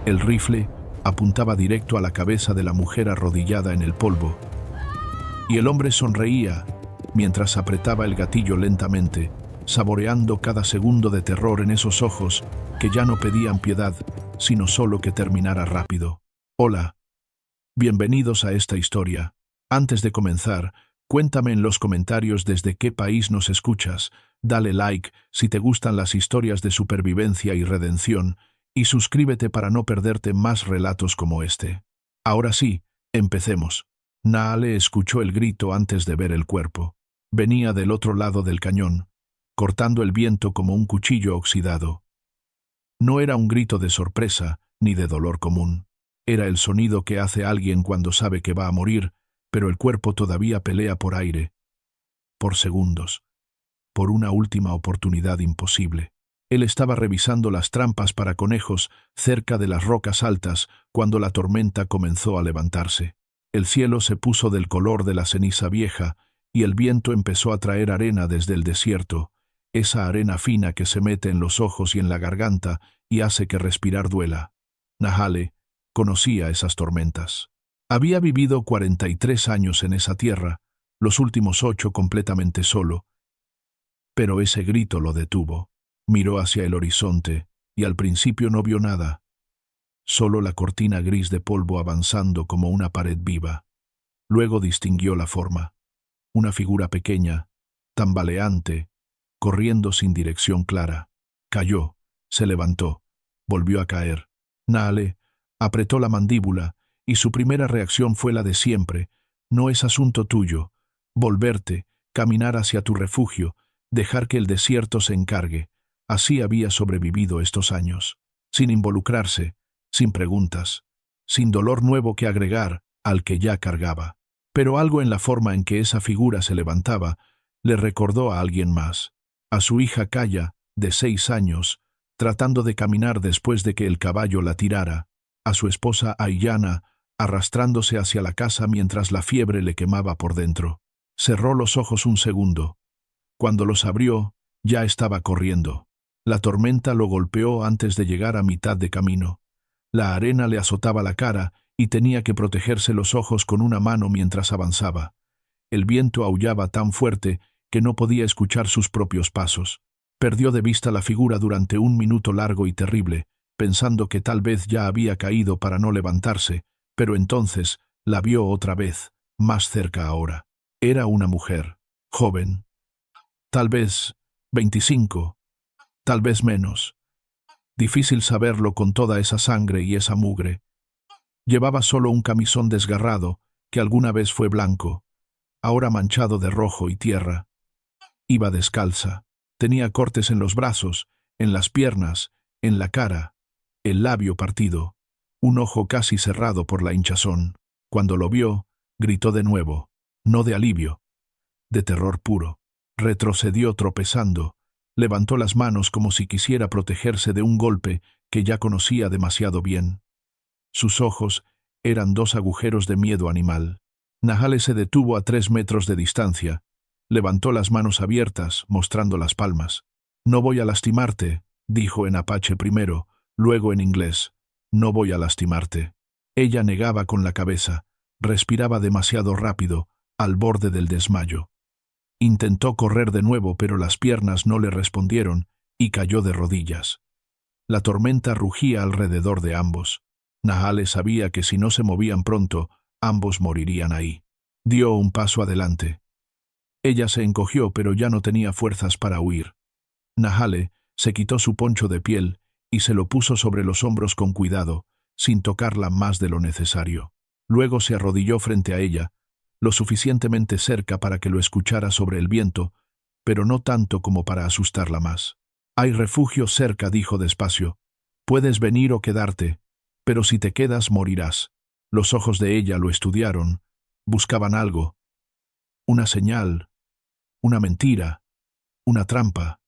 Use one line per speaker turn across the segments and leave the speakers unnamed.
El rifle apuntaba directo a la cabeza de la mujer arrodillada en el polvo, y el hombre sonreía mientras apretaba el gatillo lentamente, saboreando cada segundo de terror en esos ojos que ya no pedían piedad, sino solo que terminara rápido. Hola, bienvenidos a esta historia. Antes de comenzar, cuéntame en los comentarios desde qué país nos escuchas, dale like si te gustan las historias de supervivencia y redención, y suscríbete para no perderte más relatos como este. Ahora sí, empecemos. Naale escuchó el grito antes de ver el cuerpo. Venía del otro lado del cañón, cortando el viento como un cuchillo oxidado. No era un grito de sorpresa ni de dolor común. Era el sonido que hace alguien cuando sabe que va a morir, pero el cuerpo todavía pelea por aire, por segundos, por una última oportunidad imposible. Él estaba revisando las trampas para conejos cerca de las rocas altas cuando la tormenta comenzó a levantarse. El cielo se puso del color de la ceniza vieja y el viento empezó a traer arena desde el desierto, esa arena fina que se mete en los ojos y en la garganta y hace que respirar duela. Naale conocía esas tormentas. Había vivido 43 años en esa tierra, los últimos 8 completamente solo, pero ese grito lo detuvo. Miró hacia el horizonte y al principio no vio nada, solo la cortina gris de polvo avanzando como una pared viva. Luego distinguió la forma, una figura pequeña, tambaleante, corriendo sin dirección clara. Cayó, se levantó, volvió a caer. Naale apretó la mandíbula y su primera reacción fue la de siempre: no es asunto tuyo, volverte, caminar hacia tu refugio, dejar que el desierto se encargue. Así había sobrevivido estos años, sin involucrarse, sin preguntas, sin dolor nuevo que agregar al que ya cargaba. Pero algo en la forma en que esa figura se levantaba le recordó a alguien más, a su hija Kaya, de 6 años, tratando de caminar después de que el caballo la tirara, a su esposa Aiyana, arrastrándose hacia la casa mientras la fiebre le quemaba por dentro. Cerró los ojos un segundo. Cuando los abrió, ya estaba corriendo. La tormenta lo golpeó antes de llegar a mitad de camino. La arena le azotaba la cara y tenía que protegerse los ojos con una mano mientras avanzaba. El viento aullaba tan fuerte que no podía escuchar sus propios pasos. Perdió de vista la figura durante un minuto largo y terrible, pensando que tal vez ya había caído para no levantarse, pero entonces la vio otra vez, más cerca ahora. Era una mujer, joven, tal vez 25, tal vez menos. Difícil saberlo con toda esa sangre y esa mugre. Llevaba solo un camisón desgarrado, que alguna vez fue blanco, ahora manchado de rojo y tierra. Iba descalza. Tenía cortes en los brazos, en las piernas, en la cara, el labio partido, un ojo casi cerrado por la hinchazón. Cuando lo vio, gritó de nuevo, no de alivio, de terror puro. Retrocedió tropezando. Levantó las manos como si quisiera protegerse de un golpe que ya conocía demasiado bien. Sus ojos eran 2 agujeros de miedo animal. Naale se detuvo a 3 metros de distancia. Levantó las manos abiertas, mostrando las palmas. «No voy a lastimarte», dijo en apache primero, luego en inglés. «No voy a lastimarte». Ella negaba con la cabeza. Respiraba demasiado rápido, al borde del desmayo. Intentó correr de nuevo, pero las piernas no le respondieron y cayó de rodillas. La tormenta rugía alrededor de ambos. Naale sabía que si no se movían pronto, ambos morirían ahí. Dio un paso adelante. Ella se encogió, pero ya no tenía fuerzas para huir. Naale se quitó su poncho de piel y se lo puso sobre los hombros con cuidado, sin tocarla más de lo necesario. Luego se arrodilló frente a ella, lo suficientemente cerca para que lo escuchara sobre el viento, pero no tanto como para asustarla más. «Hay refugio cerca», dijo despacio. «Puedes venir o quedarte, pero si te quedas morirás». Los ojos de ella lo estudiaron, buscaban algo, una señal, una mentira, una trampa.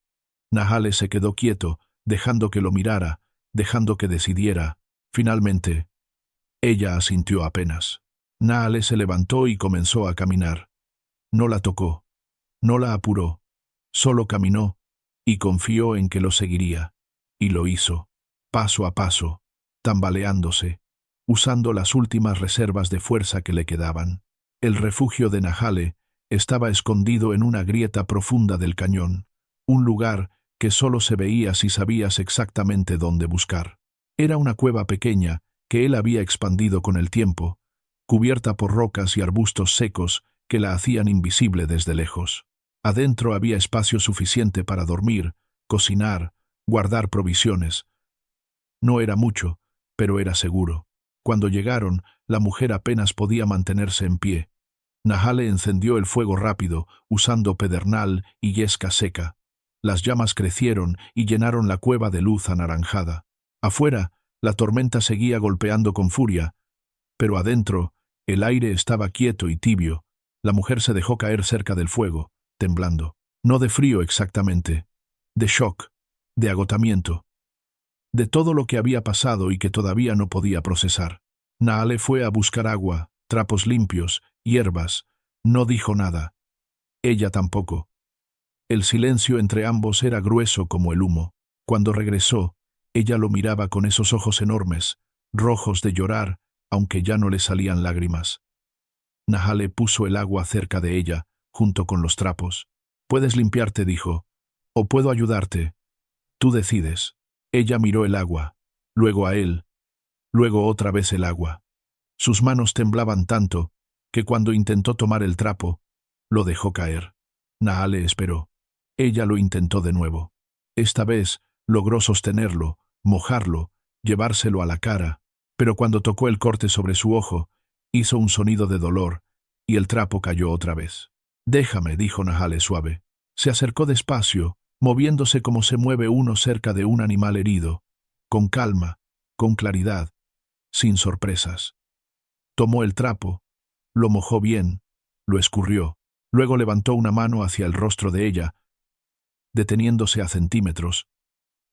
Naale se quedó quieto, dejando que lo mirara, dejando que decidiera. Finalmente, ella asintió apenas. Naale se levantó y comenzó a caminar. No la tocó, no la apuró, solo caminó y confió en que lo seguiría. Y lo hizo, paso a paso, tambaleándose, usando las últimas reservas de fuerza que le quedaban. El refugio de Nahale estaba escondido en una grieta profunda del cañón, un lugar que solo se veía si sabías exactamente dónde buscar. Era una cueva pequeña que él había expandido con el tiempo, cubierta por rocas y arbustos secos que la hacían invisible desde lejos. Adentro había espacio suficiente para dormir, cocinar, guardar provisiones. No era mucho, pero era seguro. Cuando llegaron, la mujer apenas podía mantenerse en pie. Nahale encendió el fuego rápido, usando pedernal y yesca seca. Las llamas crecieron y llenaron la cueva de luz anaranjada. Afuera, la tormenta seguía golpeando con furia, pero adentro, el aire estaba quieto y tibio. La mujer se dejó caer cerca del fuego, temblando. No de frío exactamente, de shock, de agotamiento, de todo lo que había pasado y que todavía no podía procesar. Nahale fue a buscar agua, trapos limpios, hierbas. No dijo nada. Ella tampoco. El silencio entre ambos era grueso como el humo. Cuando regresó, ella lo miraba con esos ojos enormes, rojos de llorar, aunque ya no le salían lágrimas. Nahale puso el agua cerca de ella, junto con los trapos. «Puedes limpiarte», dijo, «o puedo ayudarte. Tú decides». Ella miró el agua, luego a él, luego otra vez el agua. Sus manos temblaban tanto que cuando intentó tomar el trapo, lo dejó caer. Nahale esperó. Ella lo intentó de nuevo. Esta vez logró sostenerlo, mojarlo, llevárselo a la cara, pero cuando tocó el corte sobre su ojo, hizo un sonido de dolor y el trapo cayó otra vez. «Déjame», dijo Nahale suave. Se acercó despacio, moviéndose como se mueve uno cerca de un animal herido, con calma, con claridad, sin sorpresas. Tomó el trapo, lo mojó bien, lo escurrió, luego levantó una mano hacia el rostro de ella, deteniéndose a centímetros,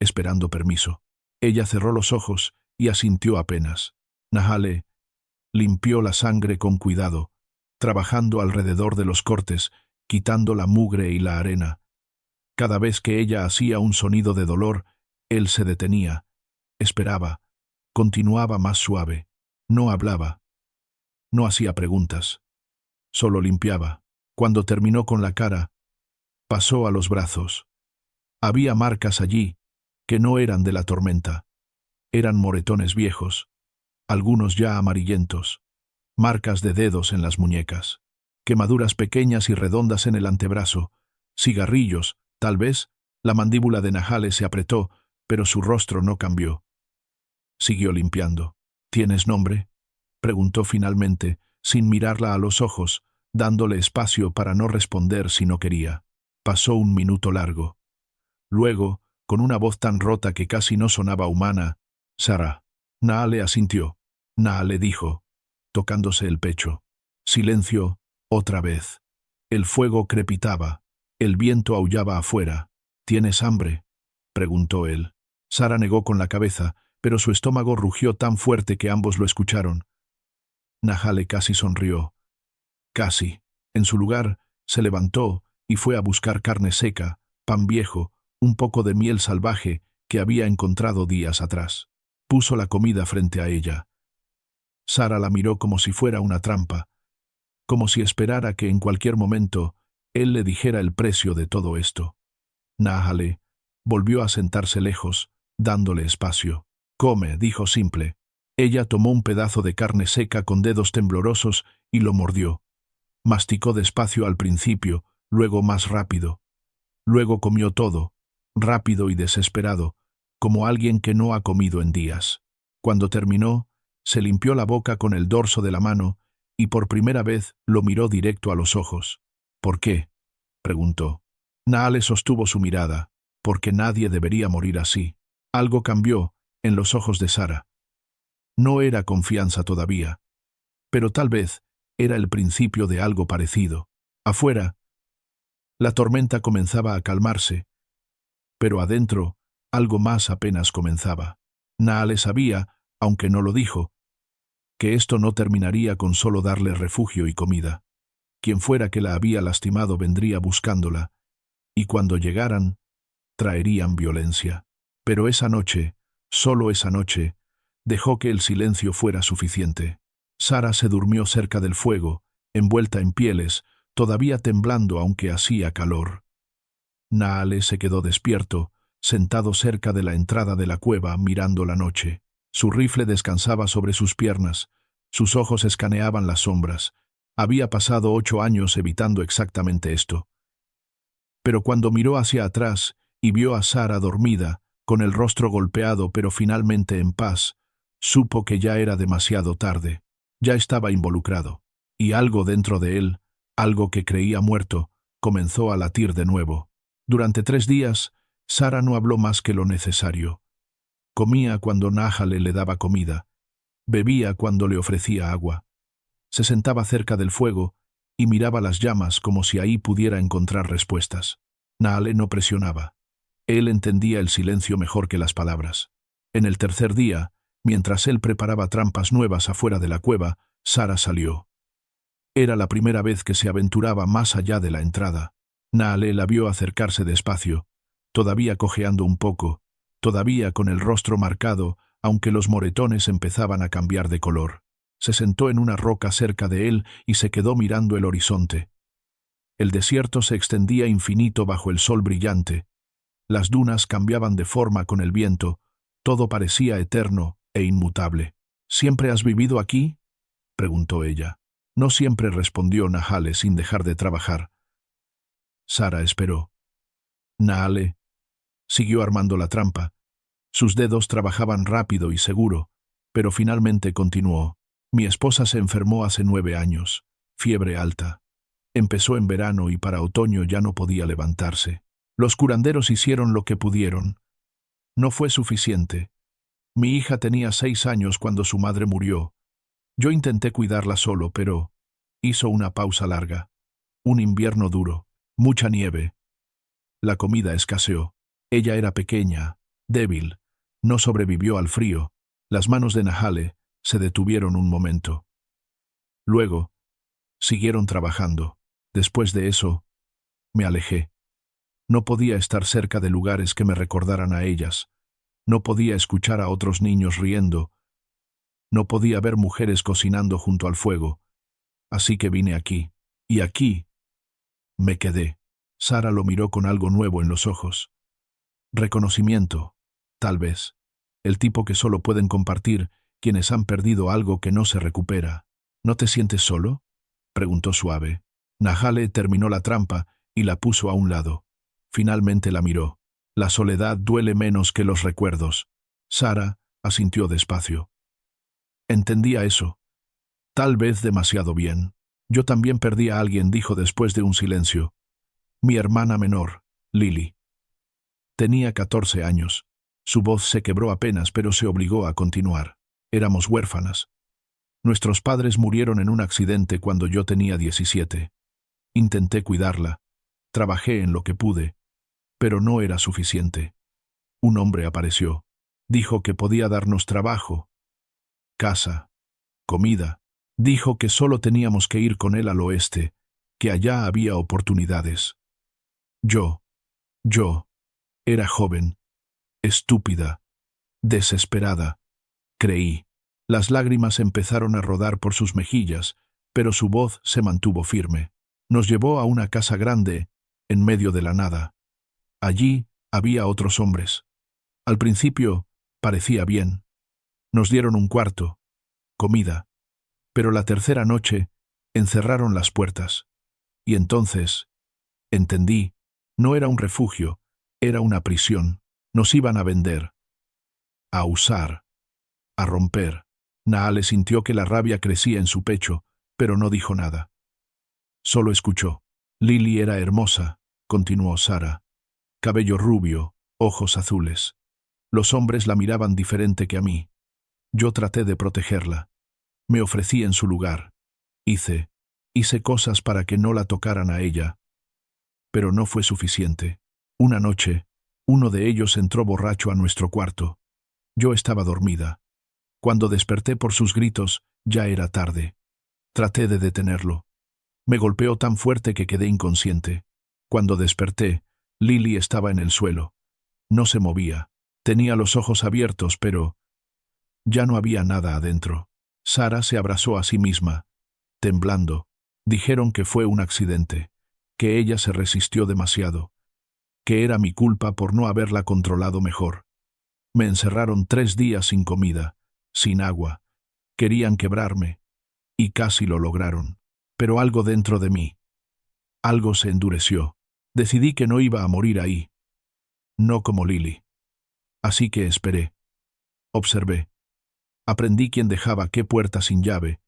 esperando permiso. Ella cerró los ojos y asintió apenas. Nahale limpió la sangre con cuidado, trabajando alrededor de los cortes, quitando la mugre y la arena. Cada vez que ella hacía un sonido de dolor, él se detenía, esperaba, continuaba más suave. No hablaba, no hacía preguntas, solo limpiaba. Cuando terminó con la cara, pasó a los brazos. Había marcas allí que no eran de la tormenta. Eran moretones viejos, algunos ya amarillentos, marcas de dedos en las muñecas, quemaduras pequeñas y redondas en el antebrazo, cigarrillos. Tal vez la mandíbula de Nahale se apretó, pero su rostro no cambió. Siguió limpiando. «¿Tienes nombre?», preguntó finalmente, sin mirarla a los ojos, dándole espacio para no responder si no quería. Pasó un minuto largo. Luego, con una voz tan rota que casi no sonaba humana, «Sara». Nahale asintió. Nahale dijo, tocándose el pecho. Silencio, otra vez. El fuego crepitaba. El viento aullaba afuera. «¿Tienes hambre?», preguntó él. Sara negó con la cabeza, pero su estómago rugió tan fuerte que ambos lo escucharon. Nahale casi sonrió. Casi. En su lugar, se levantó y fue a buscar carne seca, pan viejo, un poco de miel salvaje que había encontrado días atrás. Puso la comida frente a ella. Sara la miró como si fuera una trampa, como si esperara que en cualquier momento él le dijera el precio de todo esto. Nahale volvió a sentarse lejos, dándole espacio. «Come», dijo simple. Ella tomó un pedazo de carne seca con dedos temblorosos y lo mordió. Masticó despacio al principio, luego más rápido. Luego comió todo, rápido y desesperado, como alguien que no ha comido en días. Cuando terminó, se limpió la boca con el dorso de la mano y por primera vez lo miró directo a los ojos. «¿Por qué?», preguntó. Nahale sostuvo su mirada. «Porque nadie debería morir así». Algo cambió en los ojos de Sara. No era confianza todavía, pero tal vez era el principio de algo parecido. Afuera, la tormenta comenzaba a calmarse, pero adentro, algo más apenas comenzaba. Nahale sabía, aunque no lo dijo, que esto no terminaría con solo darle refugio y comida. Quien fuera que la había lastimado vendría buscándola, y cuando llegaran, traerían violencia. Pero esa noche, solo esa noche, Dejó que el silencio fuera suficiente. Sara se durmió cerca del fuego, envuelta en pieles, todavía temblando aunque hacía calor. Naale se quedó despierto, sentado cerca de la entrada de la cueva mirando la noche. Su rifle descansaba sobre sus piernas, sus ojos escaneaban las sombras. Había pasado 8 años evitando exactamente esto. Pero cuando miró hacia atrás y vio a Sara dormida, con el rostro golpeado pero finalmente en paz, supo que ya era demasiado tarde. Ya estaba involucrado. Y algo dentro de él, algo que creía muerto, comenzó a latir de nuevo. Durante 3 días, Sara no habló más que lo necesario. Comía cuando Nájale le daba comida. Bebía cuando le ofrecía agua. Se sentaba cerca del fuego y miraba las llamas como si ahí pudiera encontrar respuestas. Naale no presionaba. Él entendía el silencio mejor que las palabras. En el tercer día, mientras él preparaba trampas nuevas afuera de la cueva, Sara salió. Era la primera vez que se aventuraba más allá de la entrada. Naale la vio acercarse despacio, todavía cojeando un poco, todavía con el rostro marcado, aunque los moretones empezaban a cambiar de color. Se sentó en una roca cerca de él y se quedó mirando el horizonte. El desierto se extendía infinito bajo el sol brillante. Las dunas cambiaban de forma con el viento, todo parecía eterno e inmutable. ¿Siempre has vivido aquí?, preguntó ella. No siempre, respondió Nájale sin dejar de trabajar. Sara esperó. Naale siguió armando la trampa. Sus dedos trabajaban rápido y seguro, pero finalmente continuó. Mi esposa se enfermó hace 9 años, fiebre alta. Empezó en verano y para otoño ya no podía levantarse. Los curanderos hicieron lo que pudieron. No fue suficiente. Mi hija tenía 6 años cuando su madre murió. Yo intenté cuidarla solo, pero hizo una pausa larga. Un invierno duro, mucha nieve. La comida escaseó. Ella era pequeña, débil. No sobrevivió al frío. Las manos de Nájale se detuvieron un momento. Luego, siguieron trabajando. Después de eso, me alejé. No podía estar cerca de lugares que me recordaran a ellas. No podía escuchar a otros niños riendo. No podía ver mujeres cocinando junto al fuego. Así que vine aquí. Y aquí me quedé. Sara lo miró con algo nuevo en los ojos. Reconocimiento, tal vez. El tipo que solo pueden compartir quienes han perdido algo que no se recupera. ¿No te sientes solo?, preguntó suave. Nájale terminó la trampa y la puso a un lado. Finalmente la miró. La soledad duele menos que los recuerdos. Sara asintió despacio. Entendía eso. Tal vez demasiado bien. Yo también perdí a alguien, dijo después de un silencio. Mi hermana menor, Lily. Tenía 14 años. Su voz se quebró apenas, pero se obligó a continuar. Éramos huérfanas. Nuestros padres murieron en un accidente cuando yo tenía 17. Intenté cuidarla. Trabajé en lo que pude. Pero no era suficiente. Un hombre apareció. Dijo que podía darnos trabajo, casa, comida. Dijo que solo teníamos que ir con él al oeste, que allá había oportunidades. Yo era joven, estúpida, desesperada. Creí. Las lágrimas empezaron a rodar por sus mejillas, pero su voz se mantuvo firme. Nos llevó a una casa grande, en medio de la nada. Allí había otros hombres. Al principio parecía bien. Nos dieron un cuarto, comida. Pero la tercera noche encerraron las puertas. Y entonces entendí, no era un refugio, era una prisión. Nos iban a vender, a usar, a romper. Naale sintió que la rabia crecía en su pecho, pero no dijo nada. Solo escuchó. Lily era hermosa, continuó Sara. Cabello rubio, ojos azules. Los hombres la miraban diferente que a mí. Yo traté de protegerla. Me ofrecí en su lugar. Hice cosas para que no la tocaran a ella. Pero no fue suficiente. Una noche, uno de ellos entró borracho a nuestro cuarto. Yo estaba dormida. Cuando desperté por sus gritos, ya era tarde. Traté de detenerlo. Me golpeó tan fuerte que quedé inconsciente. Cuando desperté, Lily estaba en el suelo. No se movía. Tenía los ojos abiertos, pero Ya no había nada adentro. Sara se abrazó a sí misma, temblando. Dijeron que fue un accidente, que ella se resistió demasiado, que era mi culpa por no haberla controlado mejor. Me encerraron 3 días sin comida, sin agua. Querían quebrarme, y casi lo lograron. Pero algo dentro de mí, algo se endureció. Decidí que no iba a morir ahí, no como Lily. Así que esperé. Observé. Aprendí quién dejaba qué puerta sin llave,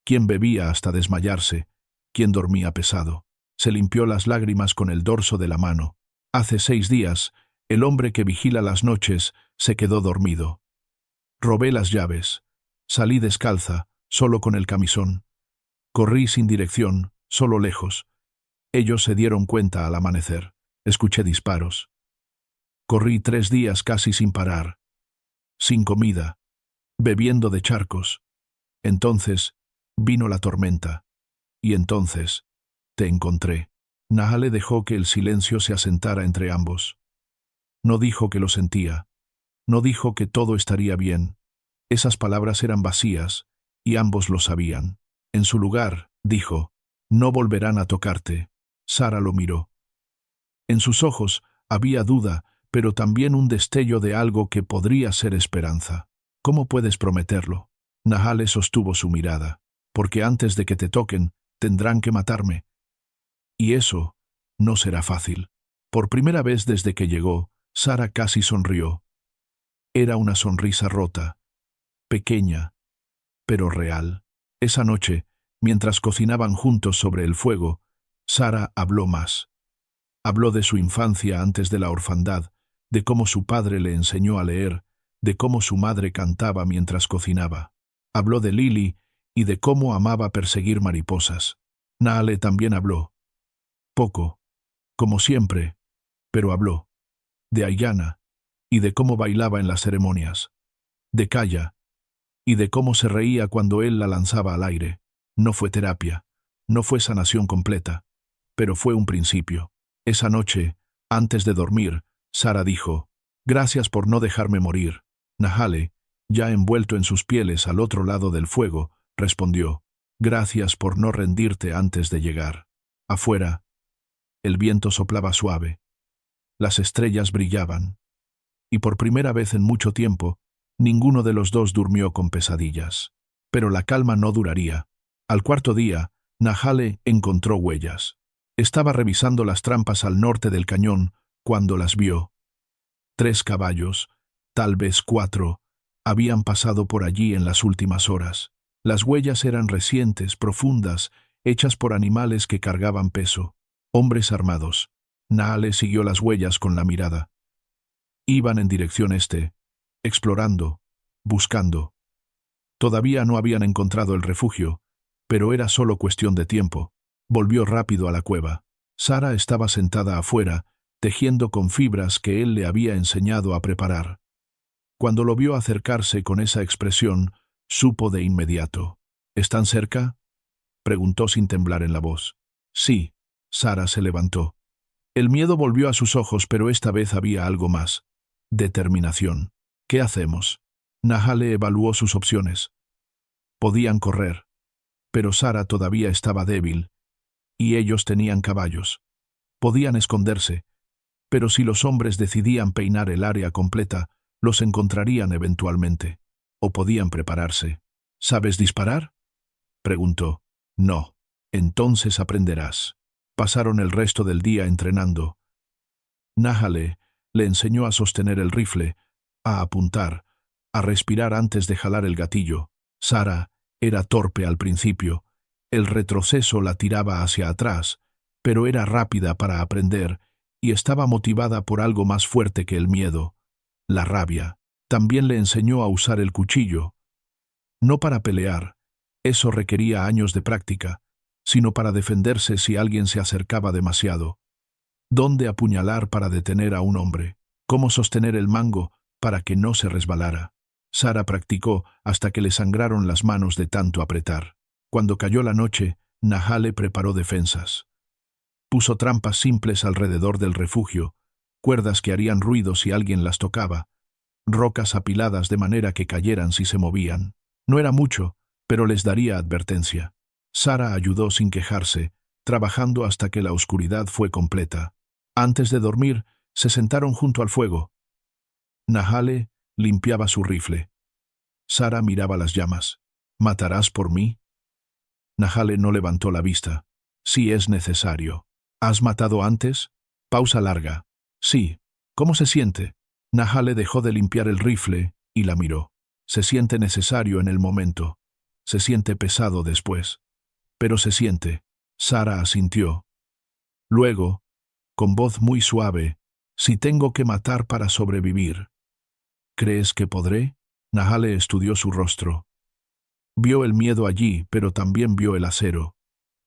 quién bebía hasta desmayarse, quién dormía pesado. Se limpió las lágrimas con el dorso de la mano. Hace 6 días, el hombre que vigila las noches se quedó dormido. Robé las llaves. Salí descalza, solo con el camisón. Corrí sin dirección, solo lejos. Ellos se dieron cuenta al amanecer. Escuché disparos. Corrí 3 días casi sin parar. Sin comida. Bebiendo de charcos. Entonces, vino la tormenta. Y entonces, te encontré. Nahale dejó que el silencio se asentara entre ambos. No dijo que lo sentía. No dijo que todo estaría bien. Esas palabras eran vacías, y ambos lo sabían. En su lugar, dijo, no volverán a tocarte. Sara lo miró. En sus ojos había duda, pero también un destello de algo que podría ser esperanza. ¿Cómo puedes prometerlo? Nahale sostuvo su mirada. Porque antes de que te toquen, tendrán que matarme. Y eso no será fácil. Por primera vez desde que llegó, Sara casi sonrió. Era una sonrisa rota, pequeña, pero real. Esa noche, mientras cocinaban juntos sobre el fuego, Sara habló más. Habló de su infancia antes de la orfandad, de cómo su padre le enseñó a leer, de cómo su madre cantaba mientras cocinaba. Habló de Lily y de cómo amaba perseguir mariposas. Nahale también habló. Poco, como siempre, pero habló. De Ayanna, y de cómo bailaba en las ceremonias. De Kaya, y de cómo se reía cuando él la lanzaba al aire. No fue terapia, no fue sanación completa, pero fue un principio. Esa noche, antes de dormir, Sara dijo, gracias por no dejarme morir. Nahale, ya envuelto en sus pieles al otro lado del fuego, respondió, gracias por no rendirte antes de llegar. Afuera, el viento soplaba suave. Las estrellas brillaban. Y por primera vez en mucho tiempo, ninguno de los dos durmió con pesadillas. Pero la calma no duraría. Al 4.º día, Nahale encontró huellas. Estaba revisando las trampas al norte del cañón cuando las vio. 3 caballos, tal vez 4, habían pasado por allí en las últimas horas. Las huellas eran recientes, profundas, hechas por animales que cargaban peso. Hombres armados. Nahale siguió las huellas con la mirada. Iban en dirección este, explorando, buscando. Todavía no habían encontrado el refugio, pero era solo cuestión de tiempo. Volvió rápido a la cueva. Sara estaba sentada afuera, tejiendo con fibras que él le había enseñado a preparar. Cuando lo vio acercarse con esa expresión, supo de inmediato. ¿Están cerca?, preguntó sin temblar en la voz. Sí. Sara se levantó. El miedo volvió a sus ojos, pero esta vez había algo más. Determinación. ¿Qué hacemos? Nahale evaluó sus opciones. Podían correr. Pero Sara todavía estaba débil, y ellos tenían caballos. Podían esconderse, pero si los hombres decidían peinar el área completa, los encontrarían eventualmente. O podían prepararse. ¿Sabes disparar?, preguntó. No. Entonces aprenderás. Pasaron el resto del día entrenando. Nahale le enseñó a sostener el rifle, a apuntar, a respirar antes de jalar el gatillo. Sara era torpe al principio. El retroceso la tiraba hacia atrás, pero era rápida para aprender y estaba motivada por algo más fuerte que el miedo, la rabia. También le enseñó a usar el cuchillo. No para pelear, eso requería años de práctica, sino para defenderse si alguien se acercaba demasiado. Dónde apuñalar para detener a un hombre. Cómo sostener el mango para que no se resbalara. Sara practicó hasta que le sangraron las manos de tanto apretar. Cuando cayó la noche, Nahale preparó defensas. Puso trampas simples alrededor del refugio, cuerdas que harían ruido si alguien las tocaba, rocas apiladas de manera que cayeran si se movían. No era mucho, pero les daría advertencia. Sara ayudó sin quejarse, trabajando hasta que la oscuridad fue completa. Antes de dormir, se sentaron junto al fuego. Nahale limpiaba su rifle. Sara miraba las llamas. ¿Matarás por mí? Nahale no levantó la vista. Si es necesario. ¿Has matado antes? Pausa larga. Sí. ¿Cómo se siente? Nahale dejó de limpiar el rifle y la miró. Se siente necesario en el momento. Se siente pesado después. Pero se siente. Sara asintió. Luego, con voz muy suave, si tengo que matar para sobrevivir. ¿Crees que podré? Nahale estudió su rostro. Vio el miedo allí, pero también vio el acero.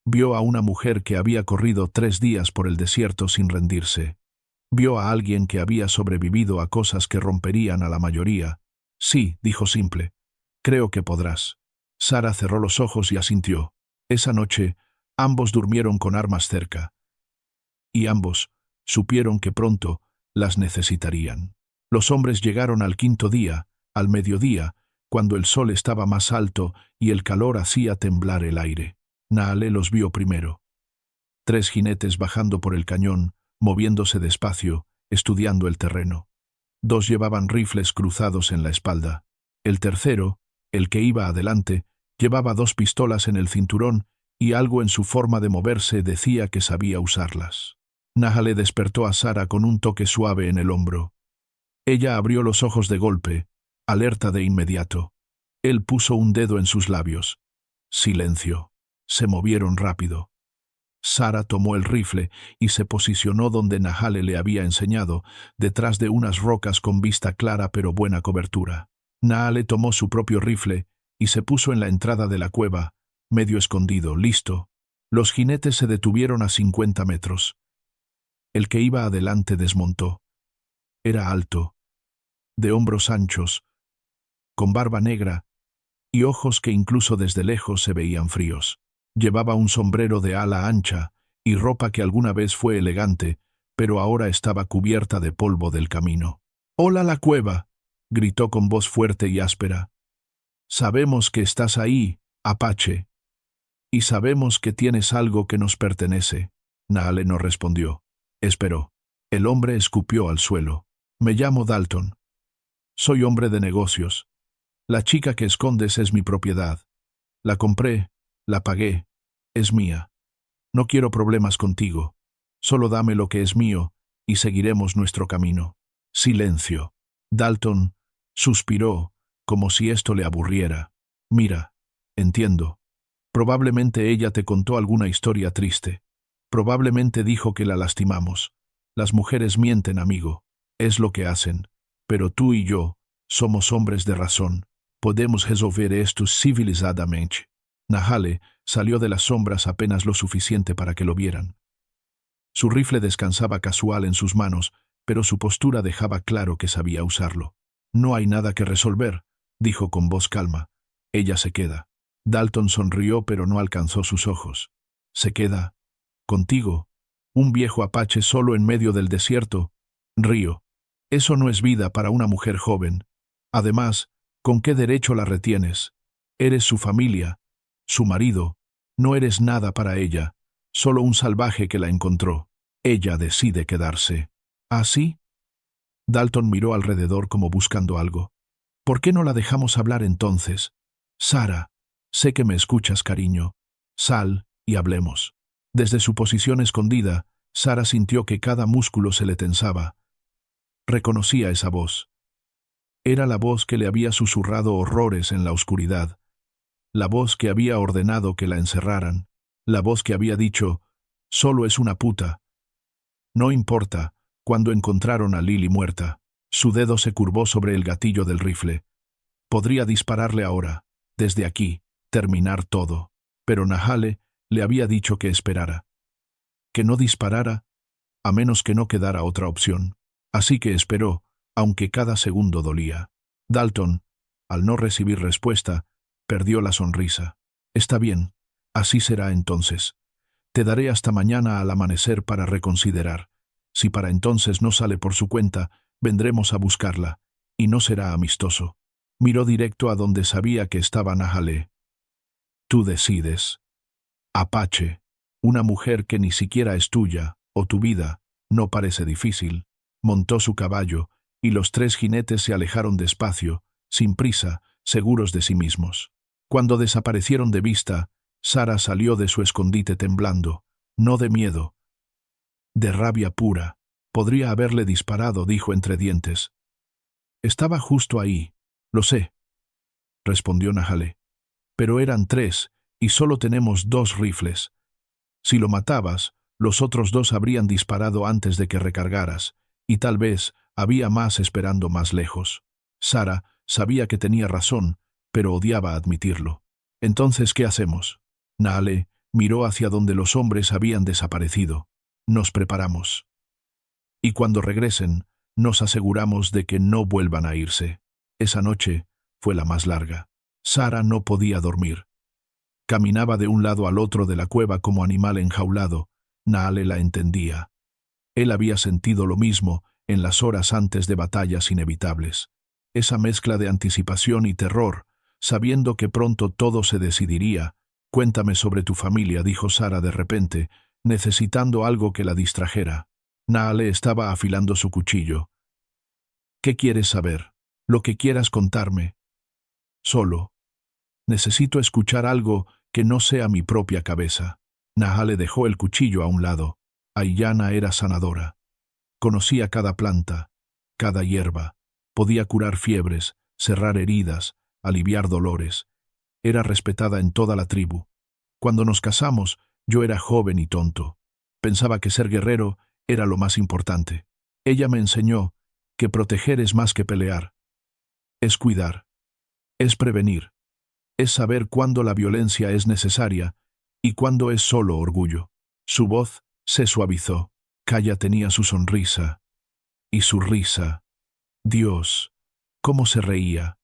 Vio a una mujer que había corrido 3 días por el desierto sin rendirse. Vio a alguien que había sobrevivido a cosas que romperían a la mayoría. Sí, dijo simple. Creo que podrás. Sara cerró los ojos y asintió. Esa noche, ambos durmieron con armas cerca. Y ambos supieron que pronto las necesitarían. Los hombres llegaron al 5.º día, al mediodía, cuando el sol estaba más alto y el calor hacía temblar el aire. Nahale los vio primero. 3 jinetes bajando por el cañón, moviéndose despacio, estudiando el terreno. 2 llevaban rifles cruzados en la espalda. El tercero, el que iba adelante, llevaba 2 pistolas en el cinturón y algo en su forma de moverse decía que sabía usarlas. Nahale despertó a Sara con un toque suave en el hombro. Ella abrió los ojos de golpe, alerta de inmediato. Él puso un dedo en sus labios. Silencio. Se movieron rápido. Sara tomó el rifle y se posicionó donde Nahale le había enseñado, detrás de unas rocas con vista clara pero buena cobertura. Nahale tomó su propio rifle y se puso en la entrada de la cueva, medio escondido, listo. Los jinetes se detuvieron a 50 metros. El que iba adelante desmontó. Era alto, de hombros anchos, con barba negra y ojos que incluso desde lejos se veían fríos. Llevaba un sombrero de ala ancha y ropa que alguna vez fue elegante, pero ahora estaba cubierta de polvo del camino. «¡Hola la cueva!», gritó con voz fuerte y áspera. «Sabemos que estás ahí, Apache, y sabemos que tienes algo que nos pertenece». Nahale no respondió. Esperó. El hombre escupió al suelo. «Me llamo Dalton. Soy hombre de negocios. La chica que escondes es mi propiedad. La compré, la pagué, es mía. No quiero problemas contigo. Solo dame lo que es mío y seguiremos nuestro camino». Silencio. Dalton suspiró, como si esto le aburriera. «Mira, entiendo. Probablemente ella te contó alguna historia triste. Probablemente dijo que la lastimamos. Las mujeres mienten, amigo. Es lo que hacen. Pero tú y yo somos hombres de razón. Podemos resolver esto civilizadamente». Nahale salió de las sombras apenas lo suficiente para que lo vieran. Su rifle descansaba casual en sus manos, pero su postura dejaba claro que sabía usarlo. «No hay nada que resolver», dijo con voz calma. «Ella se queda». Dalton sonrió pero no alcanzó sus ojos. «¿Se queda contigo? Un viejo apache solo en medio del desierto». Río. «Eso no es vida para una mujer joven. Además, ¿con qué derecho la retienes? Eres su familia, su marido. No eres nada para ella, solo un salvaje que la encontró. Ella decide quedarse». «¿Ah, sí?». Dalton miró alrededor como buscando algo. «¿Por qué no la dejamos hablar entonces? Sara, sé que me escuchas, cariño. Sal y hablemos». Desde su posición escondida, Sara sintió que cada músculo se le tensaba. Reconocía esa voz. Era la voz que le había susurrado horrores en la oscuridad. La voz que había ordenado que la encerraran. La voz que había dicho, «Solo es una puta». No importa, cuando encontraron a Lily muerta. Su dedo se curvó sobre el gatillo del rifle. Podría dispararle ahora, desde aquí, terminar todo. Pero Nahale le había dicho que esperara. Que no disparara, a menos que no quedara otra opción. Así que esperó, aunque cada segundo dolía. Dalton, al no recibir respuesta, perdió la sonrisa. «Está bien, así será entonces. Te daré hasta mañana al amanecer para reconsiderar. Si para entonces no sale por su cuenta, vendremos a buscarla, y no será amistoso. Miró directo a donde sabía que estaba Nahalé. Tú decides. Apache, una mujer que ni siquiera es tuya, o tu vida, no parece difícil. Montó su caballo, y los 3 jinetes se alejaron despacio, sin prisa, seguros de sí mismos. Cuando desaparecieron de vista, Sara salió de su escondite temblando, no de miedo, de rabia pura. Podría haberle disparado, dijo entre dientes. Estaba justo ahí. Lo sé, respondió Nahalé. Pero eran 3, y solo tenemos 2 rifles. Si lo matabas, los otros 2 habrían disparado antes de que recargaras, y tal vez había más esperando más lejos. Sara sabía que tenía razón, pero odiaba admitirlo. Entonces, ¿qué hacemos? Nahalé miró hacia donde los hombres habían desaparecido. Nos preparamos. Y cuando regresen, nos aseguramos de que no vuelvan a irse. Esa noche fue la más larga. Sara no podía dormir. Caminaba de un lado al otro de la cueva como animal enjaulado. Nahalé la entendía. Él había sentido lo mismo en las horas antes de batallas inevitables. Esa mezcla de anticipación y terror, sabiendo que pronto todo se decidiría. Cuéntame sobre tu familia, dijo Sara de repente, necesitando algo que la distrajera. Nahalé estaba afilando su cuchillo. ¿Qué quieres saber? Lo que quieras contarme. Solo. Necesito escuchar algo que no sea mi propia cabeza. Nahalé dejó el cuchillo a un lado. Aiyana era sanadora. Conocía cada planta, cada hierba. Podía curar fiebres, cerrar heridas, aliviar dolores. Era respetada en toda la tribu. Cuando nos casamos, yo era joven y tonto. Pensaba que ser guerrero era lo más importante. Ella me enseñó que proteger es más que pelear. Es cuidar. Es prevenir. Es saber cuándo la violencia es necesaria y cuándo es solo orgullo. Su voz se suavizó. Kaya tenía su sonrisa. Y su risa. Dios, cómo se reía.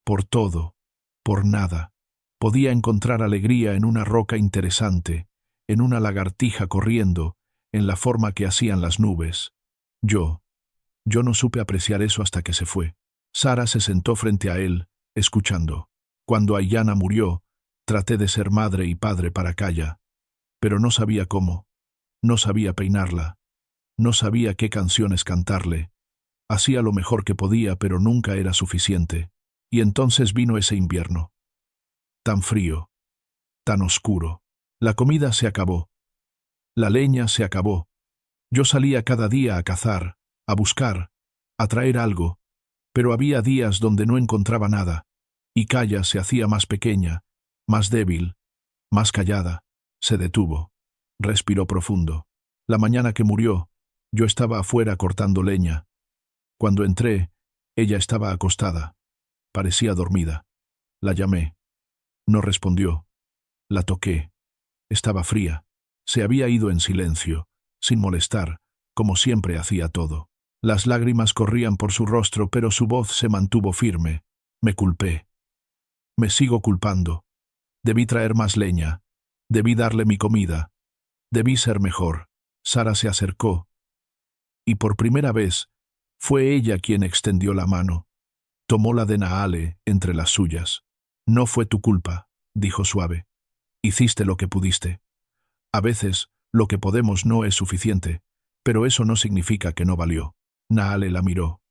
Por todo. Por nada. Podía encontrar alegría en una roca interesante, en una lagartija corriendo, en la forma que hacían las nubes. Yo no supe apreciar eso hasta que se fue. Sara se sentó frente a él, escuchando. Cuando Aiyana murió, traté de ser madre y padre para Kaya, pero no sabía cómo. No sabía peinarla. No sabía qué canciones cantarle. Hacía lo mejor que podía, pero nunca era suficiente. Y entonces vino ese invierno. Tan frío, tan oscuro. La comida se acabó. La leña se acabó. Yo salía cada día a cazar, a buscar, a traer algo, pero había días donde no encontraba nada, y Kaya se hacía más pequeña, más débil, más callada. Se detuvo. Respiró profundo. La mañana que murió, yo estaba afuera cortando leña. Cuando entré, ella estaba acostada. Parecía dormida. La llamé. No respondió. La toqué. Estaba fría. Se había ido en silencio, sin molestar, como siempre hacía todo. Las lágrimas corrían por su rostro, pero su voz se mantuvo firme. Me culpé. Me sigo culpando. Debí traer más leña. Debí darle mi comida. Debí ser mejor. Sara se acercó. Y por primera vez, fue ella quien extendió la mano. Tomó la de Nahalé entre las suyas. No fue tu culpa, dijo suave. Hiciste lo que pudiste. A veces, lo que podemos no es suficiente, pero eso no significa que no valió. Nahalé la miró.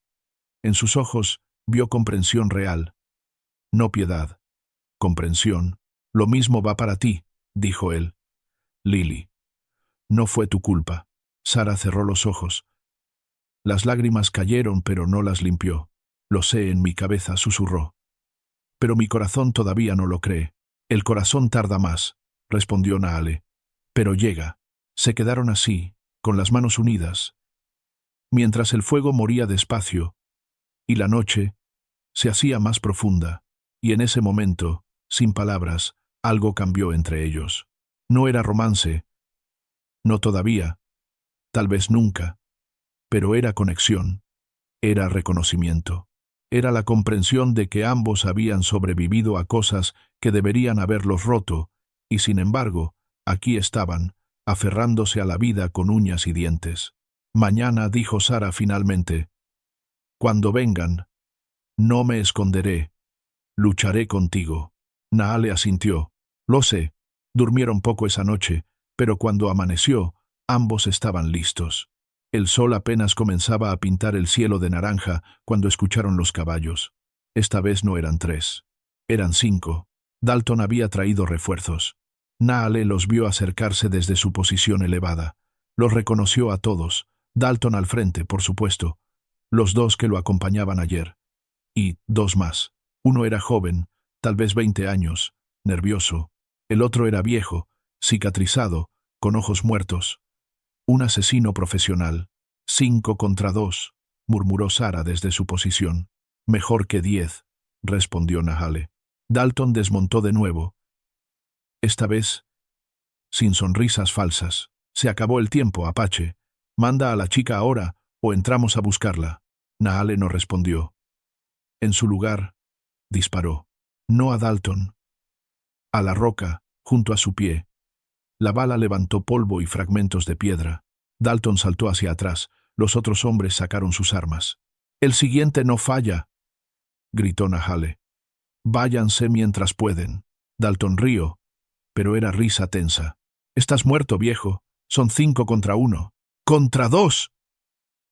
En sus ojos vio comprensión real. No piedad. Comprensión. Lo mismo va para ti, dijo él. Lily. No fue tu culpa. Sara cerró los ojos. Las lágrimas cayeron, pero no las limpió. Lo sé, en mi cabeza, susurró. Pero mi corazón todavía no lo cree. El corazón tarda más, respondió Nahalé. Pero llega. Se quedaron así, con las manos unidas, mientras el fuego moría despacio, y la noche se hacía más profunda, y en ese momento, sin palabras, algo cambió entre ellos. No era romance, no todavía, tal vez nunca, pero era conexión, era reconocimiento. Era la comprensión de que ambos habían sobrevivido a cosas que deberían haberlos roto, y sin embargo, aquí estaban, aferrándose a la vida con uñas y dientes. Mañana, dijo Sara finalmente. Cuando vengan. No me esconderé. Lucharé contigo. Naale asintió. Lo sé. Durmieron poco esa noche, pero cuando amaneció, ambos estaban listos. El sol apenas comenzaba a pintar el cielo de naranja cuando escucharon los caballos. Esta vez no eran 3. Eran 5. Dalton había traído refuerzos. Naale los vio acercarse desde su posición elevada. Los reconoció a todos. Dalton al frente, por supuesto. Los 2 que lo acompañaban ayer. Y 2 más. Uno era joven, tal vez 20 años, nervioso. El otro era viejo, cicatrizado, con ojos muertos. Un asesino profesional. 5 contra 2, murmuró Sara desde su posición. Mejor que 10, respondió Naale. Dalton desmontó de nuevo. Esta vez, sin sonrisas falsas. Se acabó el tiempo, Apache. Manda a la chica ahora, o entramos a buscarla. Naale no respondió. En su lugar, disparó. No a Dalton. A la roca, junto a su pie. La bala levantó polvo y fragmentos de piedra. Dalton saltó hacia atrás. Los otros hombres sacaron sus armas. «El siguiente no falla», gritó Naale. «Váyanse mientras pueden». Dalton rió, pero era risa tensa. «Estás muerto, viejo. Son 5 contra 1. ¡Contra 2!»,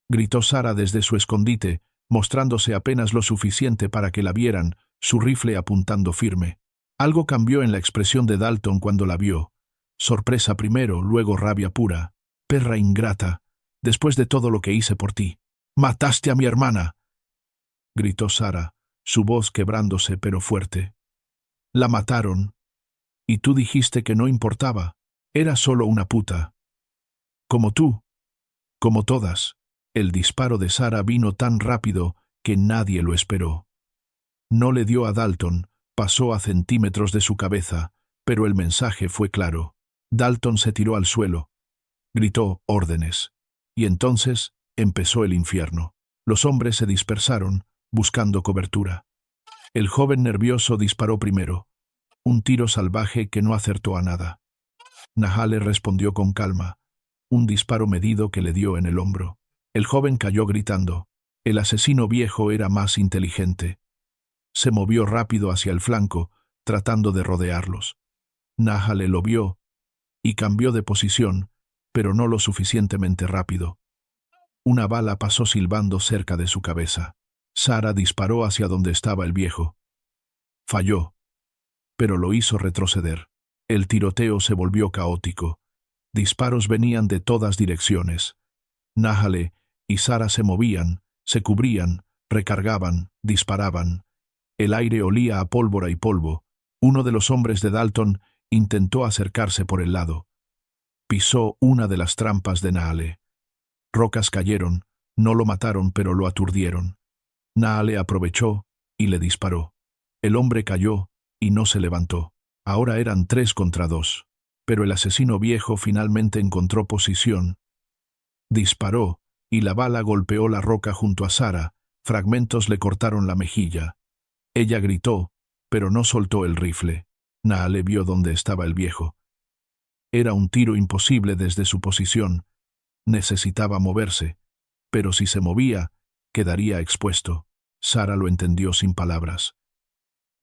gritó Sara desde su escondite, mostrándose apenas lo suficiente para que la vieran, su rifle apuntando firme. Algo cambió en la expresión de Dalton cuando la vio. Sorpresa primero, luego rabia pura. «Perra ingrata, después de todo lo que hice por ti. ¡Mataste a mi hermana!», gritó Sara, su voz quebrándose pero fuerte. «La mataron. Y tú dijiste que no importaba. Era solo una puta. Como tú. Como todas». El disparo de Sara vino tan rápido que nadie lo esperó. No le dio a Dalton, pasó a centímetros de su cabeza, pero el mensaje fue claro. Dalton se tiró al suelo. Gritó órdenes. Y entonces empezó el infierno. Los hombres se dispersaron, buscando cobertura. El joven nervioso disparó primero. Un tiro salvaje que no acertó a nada. Naale respondió con calma. Un disparo medido que le dio en el hombro. El joven cayó gritando. El asesino viejo era más inteligente. Se movió rápido hacia el flanco, tratando de rodearlos. Naale lo vio y cambió de posición, pero no lo suficientemente rápido. Una bala pasó silbando cerca de su cabeza. Sara disparó hacia donde estaba el viejo. Falló, pero lo hizo retroceder. El tiroteo se volvió caótico. Disparos venían de todas direcciones. Naale y Sara se movían, se cubrían, recargaban, disparaban. El aire olía a pólvora y polvo. Uno de los hombres de Dalton intentó acercarse por el lado. Pisó una de las trampas de Naale. Rocas cayeron, no lo mataron pero lo aturdieron. Naale aprovechó y le disparó. El hombre cayó y no se levantó. Ahora eran 3 contra 2. Pero el asesino viejo finalmente encontró posición. Disparó y la bala golpeó la roca junto a Sara. Fragmentos le cortaron la mejilla. Ella gritó, pero no soltó el rifle. Naale vio dónde estaba el viejo. Era un tiro imposible desde su posición. Necesitaba moverse, pero si se movía, quedaría expuesto. Sara lo entendió sin palabras.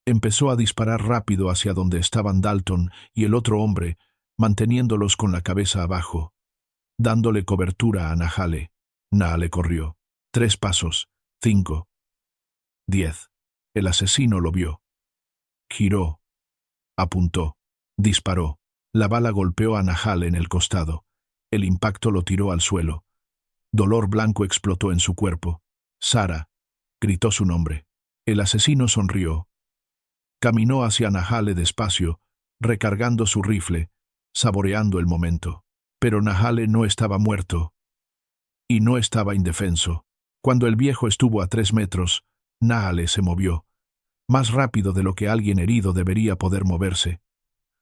Empezó a disparar rápido hacia donde estaban Dalton y el otro hombre, manteniéndolos con la cabeza abajo, dándole cobertura a Naale. Naale corrió. 3 pasos, 5, 10. El asesino lo vio. Giró. Apuntó. Disparó. La bala golpeó a Naale en el costado. El impacto lo tiró al suelo. Dolor blanco explotó en su cuerpo. «Sara», gritó su nombre. El asesino sonrió. Caminó hacia Naale despacio, recargando su rifle, saboreando el momento. Pero Naale no estaba muerto. Y no estaba indefenso. Cuando el viejo estuvo a 3 metros, Naale se movió. Más rápido de lo que alguien herido debería poder moverse.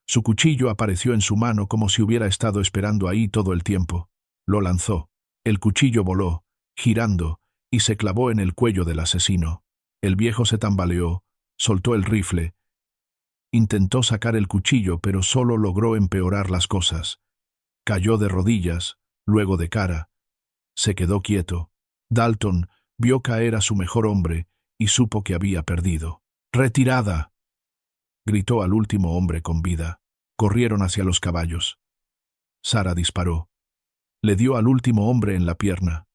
Su cuchillo apareció en su mano como si hubiera estado esperando ahí todo el tiempo. Lo lanzó. El cuchillo voló, girando, y se clavó en el cuello del asesino. El viejo se tambaleó, soltó el rifle. Intentó sacar el cuchillo, pero solo logró empeorar las cosas. Cayó de rodillas, luego de cara. Se quedó quieto. Dalton vio caer a su mejor hombre y supo que había perdido. «¡Retirada!», gritó al último hombre con vida. Corrieron hacia los caballos. Sara disparó. Le dio al último hombre en la pierna.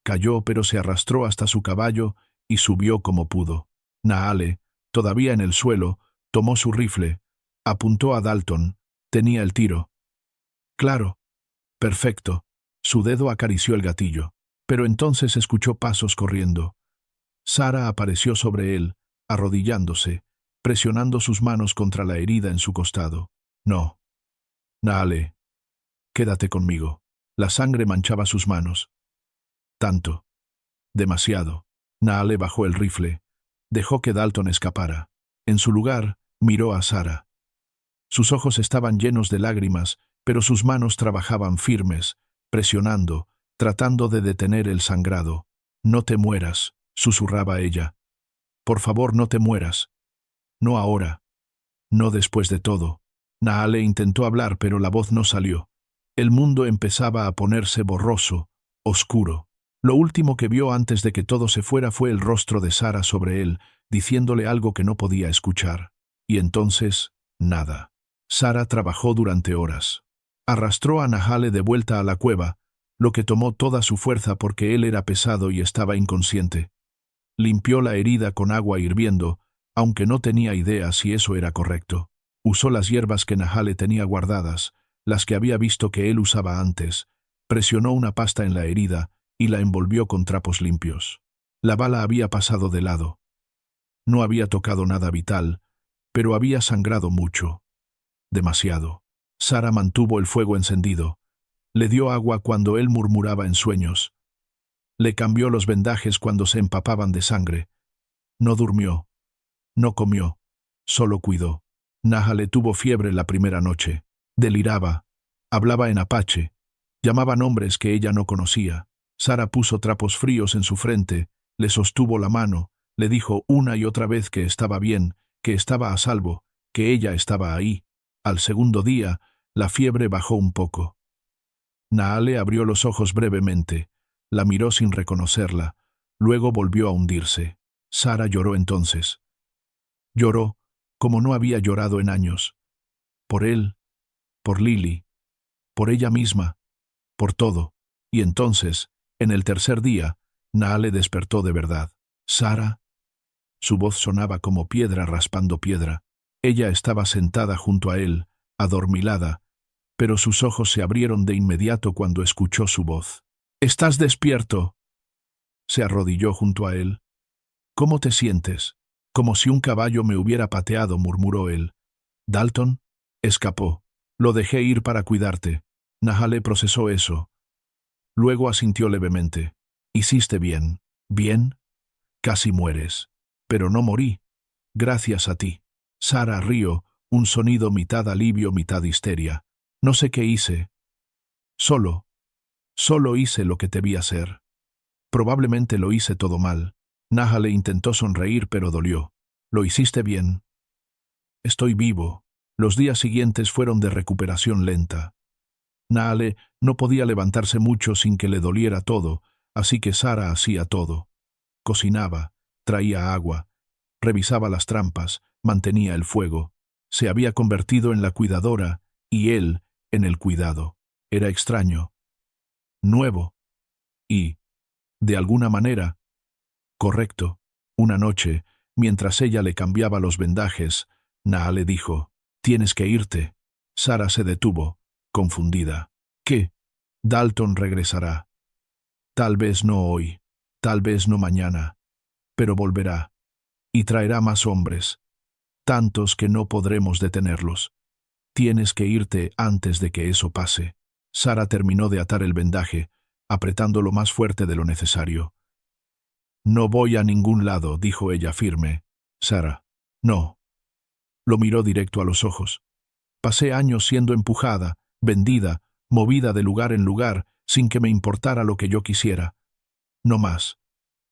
Cayó, pero se arrastró hasta su caballo y subió como pudo. Naale, todavía en el suelo, tomó su rifle, apuntó a Dalton. Tenía el tiro. Claro. Perfecto. Su dedo acarició el gatillo. Pero entonces escuchó pasos corriendo. Sara apareció sobre él, arrodillándose, presionando sus manos contra la herida en su costado. «No. Naale, quédate conmigo». La sangre manchaba sus manos. Tanto. Demasiado. Naale bajó el rifle. Dejó que Dalton escapara. En su lugar, miró a Sara. Sus ojos estaban llenos de lágrimas, pero sus manos trabajaban firmes, presionando, tratando de detener el sangrado. «No te mueras», susurraba ella. «Por favor, no te mueras. No ahora. No después de todo». Naale intentó hablar, pero la voz no salió. El mundo empezaba a ponerse borroso, oscuro. Lo último que vio antes de que todo se fuera fue el rostro de Sara sobre él, diciéndole algo que no podía escuchar. Y entonces, nada. Sara trabajó durante horas. Arrastró a Naale de vuelta a la cueva, lo que tomó toda su fuerza porque él era pesado y estaba inconsciente. Limpió la herida con agua hirviendo, aunque no tenía idea si eso era correcto. Usó las hierbas que Naale tenía guardadas, las que había visto que él usaba antes. Presionó una pasta en la herida y la envolvió con trapos limpios. La bala había pasado de lado. No había tocado nada vital, pero había sangrado mucho. Demasiado. Sara mantuvo el fuego encendido. Le dio agua cuando él murmuraba en sueños. Le cambió los vendajes cuando se empapaban de sangre. No durmió. No comió. Solo cuidó. Naale tuvo fiebre la primera noche. Deliraba. Hablaba en apache. Llamaba nombres que ella no conocía. Sara puso trapos fríos en su frente, le sostuvo la mano, le dijo una y otra vez que estaba bien, que estaba a salvo, que ella estaba ahí. Al segundo día, la fiebre bajó un poco. Naale abrió los ojos brevemente, la miró sin reconocerla, luego volvió a hundirse. Sara lloró entonces. Lloró como no había llorado en años. Por él, por Lily, por ella misma, por todo. Y entonces, en el tercer día, Naale despertó de verdad. «Sara». Su voz sonaba como piedra raspando piedra. Ella estaba sentada junto a él, adormilada, pero sus ojos se abrieron de inmediato cuando escuchó su voz. «¿Estás despierto?». Se arrodilló junto a él. «¿Cómo te sientes?». «Como si un caballo me hubiera pateado», murmuró él. «Dalton escapó. Lo dejé ir para cuidarte». Naale procesó eso. Luego asintió levemente. «Hiciste bien». «¿Bien? Casi mueres». «Pero no morí. Gracias a ti». Sara rió, un sonido mitad alivio, mitad histeria. «No sé qué hice. Solo hice lo que debía hacer. Probablemente lo hice todo mal». Naale intentó sonreír, pero dolió. «Lo hiciste bien. Estoy vivo». Los días siguientes fueron de recuperación lenta. Naale no podía levantarse mucho sin que le doliera todo, así que Sara hacía todo. Cocinaba, traía agua, revisaba las trampas, mantenía el fuego. Se había convertido en la cuidadora y él en el cuidado. Era extraño, nuevo y, de alguna manera, correcto. Una noche, mientras ella le cambiaba los vendajes, Naale dijo: «Tienes que irte». Sara se detuvo, confundida. «¿Qué?». «Dalton regresará. Tal vez no hoy, tal vez no mañana, pero volverá. Y traerá más hombres, tantos que no podremos detenerlos. Tienes que irte antes de que eso pase». Sara terminó de atar el vendaje, apretándolo más fuerte de lo necesario. «No voy a ningún lado», dijo ella firme. «Sara, no». Lo miró directo a los ojos. «Pasé años siendo empujada, vendida, movida de lugar en lugar, sin que me importara lo que yo quisiera. No más.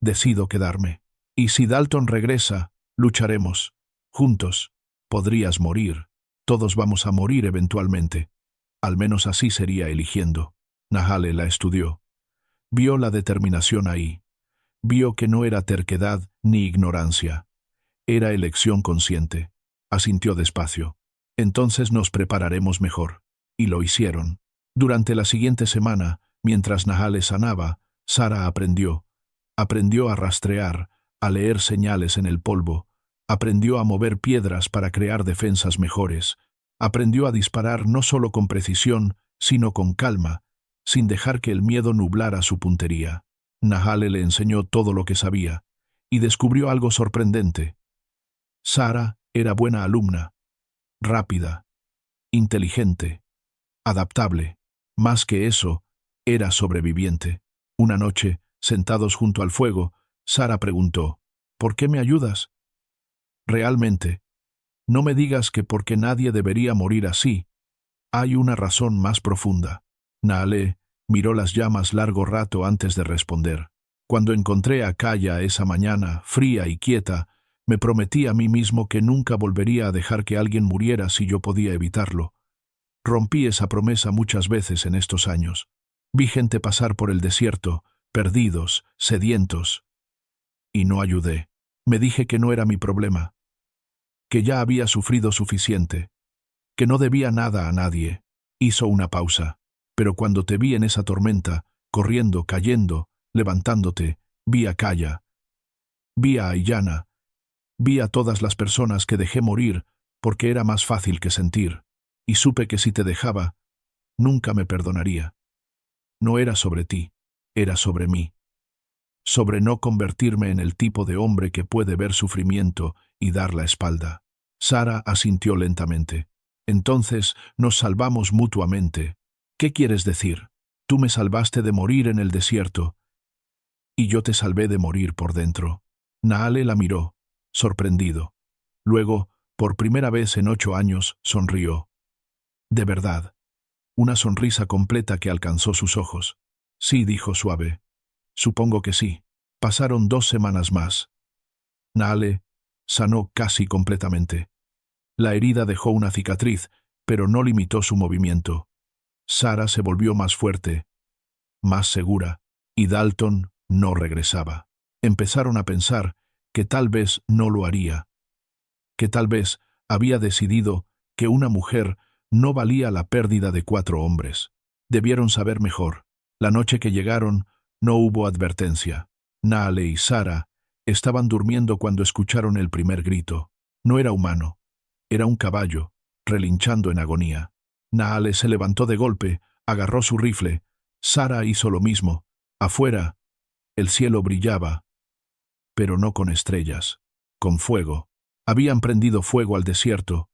Decido quedarme. Y si Dalton regresa, lucharemos. Juntos. Podrías morir. Todos vamos a morir eventualmente. Al menos así sería eligiendo». Naale la estudió. Vio la determinación ahí. Vio que no era terquedad ni ignorancia. Era elección consciente. Asintió despacio. Entonces nos prepararemos mejor. Y lo hicieron. Durante la siguiente semana, mientras Nahale sanaba, Sara aprendió. Aprendió a rastrear, a leer señales en el polvo. Aprendió a mover piedras para crear defensas mejores. Aprendió a disparar no solo con precisión, sino con calma, sin dejar que el miedo nublara su puntería. Nahale le enseñó todo lo que sabía, y descubrió algo sorprendente. Sara era buena alumna, rápida, inteligente, adaptable. Más que eso, era sobreviviente. Una noche, sentados junto al fuego, Sara preguntó, ¿por qué me ayudas? Realmente, no me digas que porque nadie debería morir así. Hay una razón más profunda. Nahale miró las llamas largo rato antes de responder. Cuando encontré a Kaya esa mañana, fría y quieta, me prometí a mí mismo que nunca volvería a dejar que alguien muriera si yo podía evitarlo. Rompí esa promesa muchas veces en estos años. Vi gente pasar por el desierto, perdidos, sedientos. Y no ayudé. Me dije que no era mi problema, que ya había sufrido suficiente, que no debía nada a nadie. Hizo una pausa. Pero cuando te vi en esa tormenta, corriendo, cayendo, levantándote, vi a Kaya, vi a Aiyana, vi a todas las personas que dejé morir porque era más fácil que sentir, y supe que si te dejaba, nunca me perdonaría. No era sobre ti, era sobre mí. Sobre no convertirme en el tipo de hombre que puede ver sufrimiento y dar la espalda. Sara asintió lentamente. Entonces nos salvamos mutuamente. ¿Qué quieres decir? Tú me salvaste de morir en el desierto, y yo te salvé de morir por dentro. Nahale la miró, sorprendido. Luego, por primera vez en 8 años, sonrió. De verdad. Una sonrisa completa que alcanzó sus ojos. Sí, dijo suave. Supongo que sí. Pasaron 2 semanas más. Nahale sanó casi completamente. La herida dejó una cicatriz, pero no limitó su movimiento. Sara se volvió más fuerte, más segura, y Dalton no regresaba. Empezaron a pensar que tal vez no lo haría, que tal vez había decidido que una mujer no valía la pérdida de 4 hombres. Debieron saber mejor. La noche que llegaron no hubo advertencia. Nahale y Sara estaban durmiendo cuando escucharon el primer grito. No era humano, era un caballo, relinchando en agonía. Nahale se levantó de golpe, agarró su rifle. Sara hizo lo mismo. Afuera, el cielo brillaba, pero no con estrellas, con fuego. Habían prendido fuego al desierto.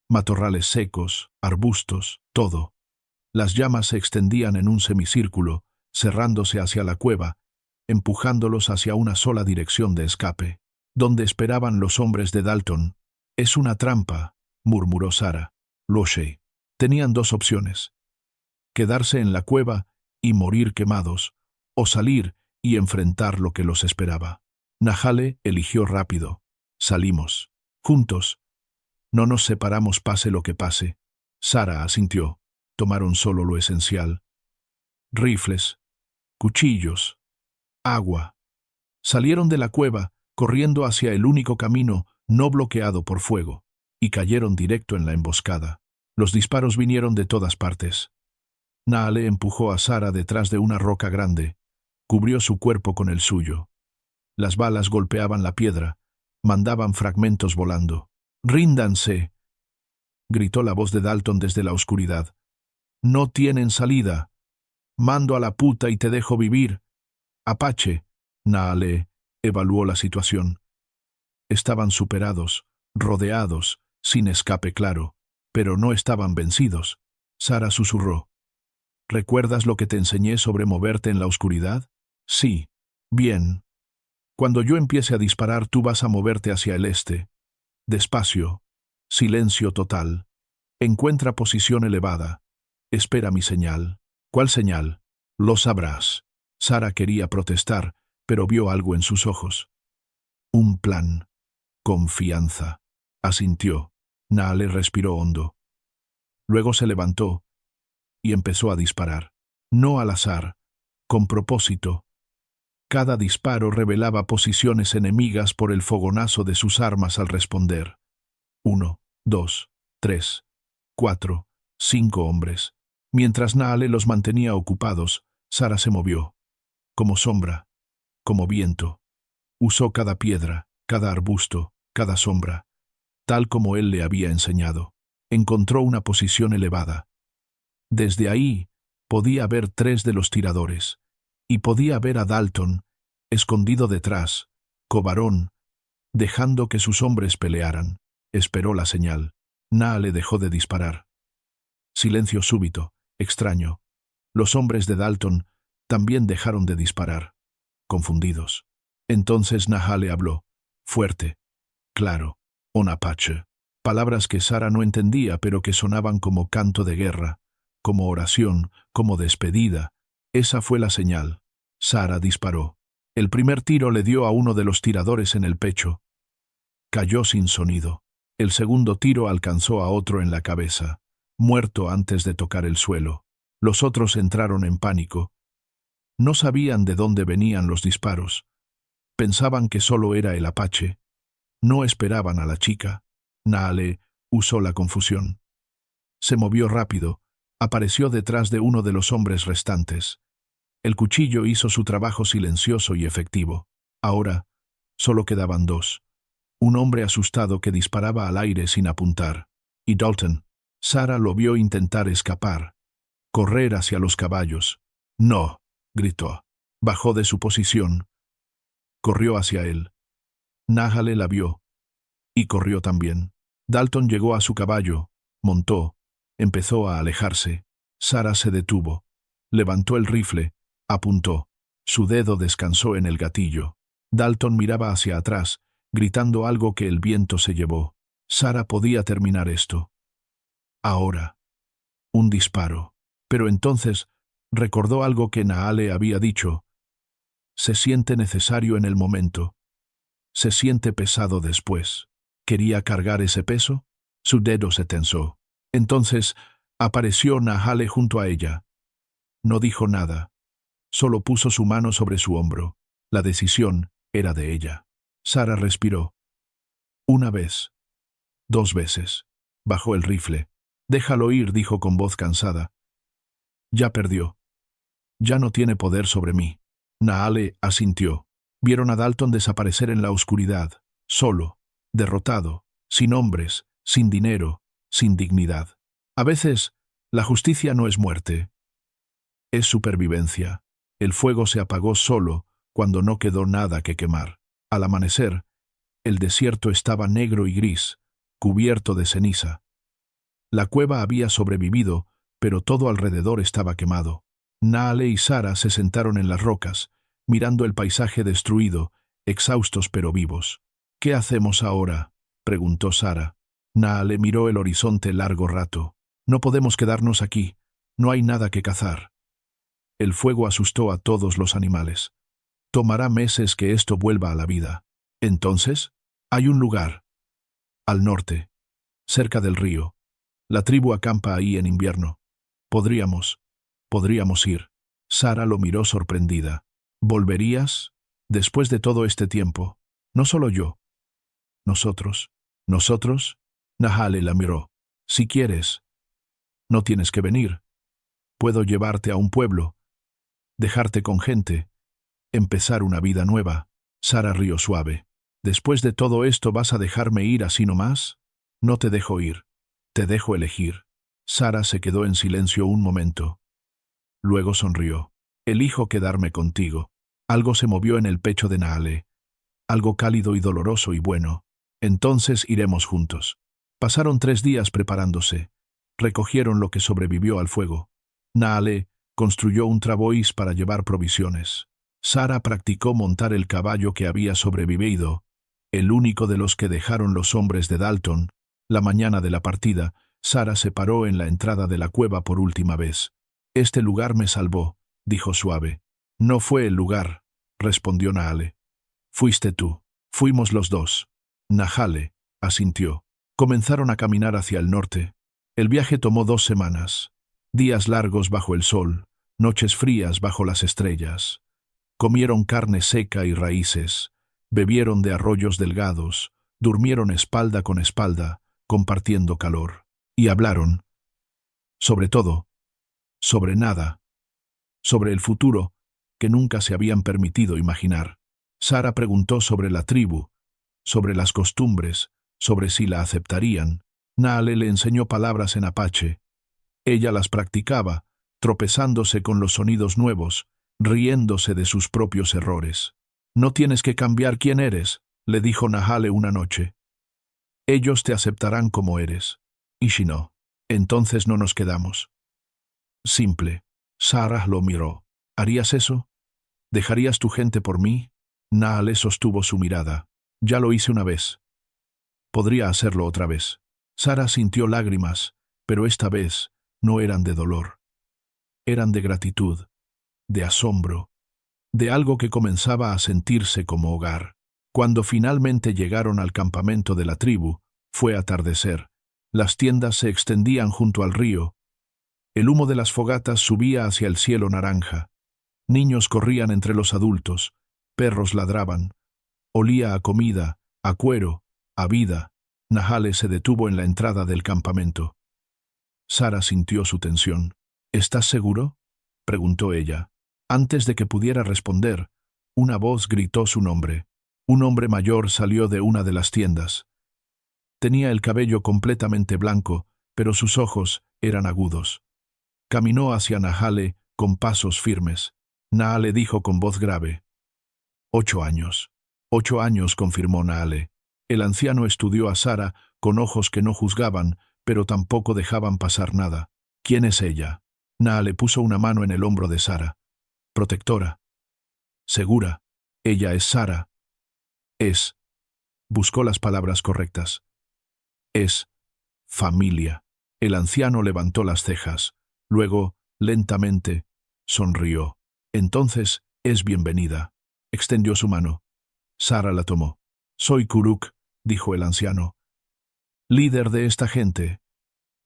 Matorrales secos, arbustos, todo. Las llamas se extendían en un semicírculo, cerrándose hacia la cueva, empujándolos hacia una sola dirección de escape. Donde esperaban los hombres de Dalton. Es una trampa, murmuró Sara. Lo sé. Tenían 2 opciones. Quedarse en la cueva y morir quemados, o salir y enfrentar lo que los esperaba. Nahale eligió rápido. Salimos. Juntos. No nos separamos pase lo que pase. Sara asintió. Tomaron solo lo esencial. Rifles, cuchillos, agua. Salieron de la cueva, corriendo hacia el único camino no bloqueado por fuego, y cayeron directo en la emboscada. Los disparos vinieron de todas partes. Nahale empujó a Sara detrás de una roca grande, cubrió su cuerpo con el suyo. Las balas golpeaban la piedra, mandaban fragmentos volando. «¡Ríndanse!», gritó la voz de Dalton desde la oscuridad. «No tienen salida. Mando a la puta y te dejo vivir. Apache». Nahale evaluó la situación. Estaban superados, rodeados, sin escape claro, pero no estaban vencidos. Sara susurró. «¿Recuerdas lo que te enseñé sobre moverte en la oscuridad?» «Sí». «Bien. Cuando yo empiece a disparar, tú vas a moverte hacia el este. Despacio. Silencio total. Encuentra posición elevada. Espera mi señal». «¿Cuál señal?» «Lo sabrás». Sara quería protestar, pero vio algo en sus ojos. «Un plan. Confianza». Asintió. Nahale respiró hondo. Luego se levantó y empezó a disparar. No al azar, con propósito. Cada disparo revelaba posiciones enemigas por el fogonazo de sus armas al responder. 1, 2, 3, 4, 5 hombres. Mientras Naale los mantenía ocupados, Sara se movió. Como sombra, como viento. Usó cada piedra, cada arbusto, cada sombra, tal como él le había enseñado. Encontró una posición elevada. Desde ahí podía ver 3 de los tiradores, y podía ver a Dalton, escondido detrás, cobarón, dejando que sus hombres pelearan. Esperó la señal. Naale dejó de disparar. Silencio súbito, extraño. Los hombres de Dalton también dejaron de disparar, confundidos. Entonces Naale habló, fuerte, claro, en apache. Palabras que Sara no entendía, pero que sonaban como canto de guerra, como oración, como despedida. Esa fue la señal. Sara disparó. El primer tiro le dio a uno de los tiradores en el pecho. Cayó sin sonido. El segundo tiro alcanzó a otro en la cabeza, muerto antes de tocar el suelo. Los otros entraron en pánico. No sabían de dónde venían los disparos. Pensaban que solo era el apache. No esperaban a la chica. Naale usó la confusión. Se movió rápido. Apareció detrás de uno de los hombres restantes. El cuchillo hizo su trabajo silencioso y efectivo. Ahora, solo quedaban 2. Un hombre asustado que disparaba al aire sin apuntar. Y Dalton. Sara lo vio intentar escapar, correr hacia los caballos. «No», gritó. Bajó de su posición. Corrió hacia él. Naale la vio. Y corrió también. Dalton llegó a su caballo, montó, empezó a alejarse. Sara se detuvo. Levantó el rifle, apuntó. Su dedo descansó en el gatillo. Dalton miraba hacia atrás, gritando algo que el viento se llevó. Sara podía terminar esto. Ahora. Un disparo. Pero entonces recordó algo que Naale había dicho. Se siente necesario en el momento. Se siente pesado después. ¿Quería cargar ese peso? Su dedo se tensó. Entonces apareció Naale junto a ella. No dijo nada. Solo puso su mano sobre su hombro. La decisión era de ella. Sara respiró. 1 vez. 2 veces. Bajó el rifle. «Déjalo ir», dijo con voz cansada. «Ya perdió. Ya no tiene poder sobre mí». Naale asintió. Vieron a Dalton desaparecer en la oscuridad, solo, derrotado, sin hombres, sin dinero, sin dignidad. A veces, la justicia no es muerte. Es supervivencia. El fuego se apagó solo cuando no quedó nada que quemar. Al amanecer, el desierto estaba negro y gris, cubierto de ceniza. La cueva había sobrevivido, pero todo alrededor estaba quemado. Naale y Sara se sentaron en las rocas, mirando el paisaje destruido, exhaustos pero vivos. «¿Qué hacemos ahora?», preguntó Sara. Naale miró el horizonte largo rato. «No podemos quedarnos aquí. No hay nada que cazar». El fuego asustó a todos los animales. Tomará meses que esto vuelva a la vida. Entonces, hay un lugar. Al norte, cerca del río. La tribu acampa ahí en invierno. Podríamos ir. Sara lo miró sorprendida. ¿Volverías? Después de todo este tiempo. No solo yo. Nosotros. ¿Nosotros? Naale la miró. Si quieres. No tienes que venir. Puedo llevarte a un pueblo. Dejarte con gente. Empezar una vida nueva. Sara rió suave. ¿Después de todo esto vas a dejarme ir así nomás? No te dejo ir. Te dejo elegir. Sara se quedó en silencio un momento. Luego sonrió. Elijo quedarme contigo. Algo se movió en el pecho de Naale. Algo cálido y doloroso y bueno. Entonces iremos juntos. Pasaron 3 días preparándose. Recogieron lo que sobrevivió al fuego. Naale construyó un travois para llevar provisiones. Sara practicó montar el caballo que había sobrevivido, el único de los que dejaron los hombres de Dalton. La mañana de la partida, Sara se paró en la entrada de la cueva por última vez. «Este lugar me salvó», dijo suave. «No fue el lugar», respondió Naale. «Fuiste tú. Fuimos los dos». Naale asintió. Comenzaron a caminar hacia el norte. El viaje tomó 2 semanas. Días largos bajo el sol, noches frías bajo las estrellas. Comieron carne seca y raíces, bebieron de arroyos delgados, durmieron espalda con espalda, compartiendo calor. Y hablaron, sobre todo, sobre nada, sobre el futuro que nunca se habían permitido imaginar. Sara preguntó sobre la tribu, sobre las costumbres, sobre si la aceptarían. Naale le enseñó palabras en apache. Ella las practicaba, tropezándose con los sonidos nuevos, riéndose de sus propios errores. «No tienes que cambiar quién eres», le dijo Nahale una noche. «Ellos te aceptarán como eres. Y si no, entonces no nos quedamos». Simple. Sara lo miró. «¿Harías eso? ¿Dejarías tu gente por mí?» Naale sostuvo su mirada. «Ya lo hice una vez. Podría hacerlo otra vez». Sara sintió lágrimas, pero esta vez no eran de dolor. Eran de gratitud, de asombro, de algo que comenzaba a sentirse como hogar. Cuando finalmente llegaron al campamento de la tribu, fue atardecer. Las tiendas se extendían junto al río. El humo de las fogatas subía hacia el cielo naranja. Niños corrían entre los adultos, perros ladraban. Olía a comida, a cuero, a vida. Nahale se detuvo en la entrada del campamento. Sara sintió su tensión. «¿Estás seguro?», preguntó ella. Antes de que pudiera responder, una voz gritó su nombre. Un hombre mayor salió de una de las tiendas. Tenía el cabello completamente blanco, pero sus ojos eran agudos. Caminó hacia Nahale con pasos firmes. Nahale dijo con voz grave. 8 años. 8 años, confirmó Nahale. El anciano estudió a Sara con ojos que no juzgaban, pero tampoco dejaban pasar nada. «¿Quién es ella?». Nahale puso una mano en el hombro de Sara. «Protectora». «Segura. Ella es Sara». «Es». Buscó las palabras correctas. «Es familia». El anciano levantó las cejas. Luego, lentamente, sonrió. «Entonces, es bienvenida». Extendió su mano. Sara la tomó. «Soy Kuruk», dijo el anciano. «Líder de esta gente.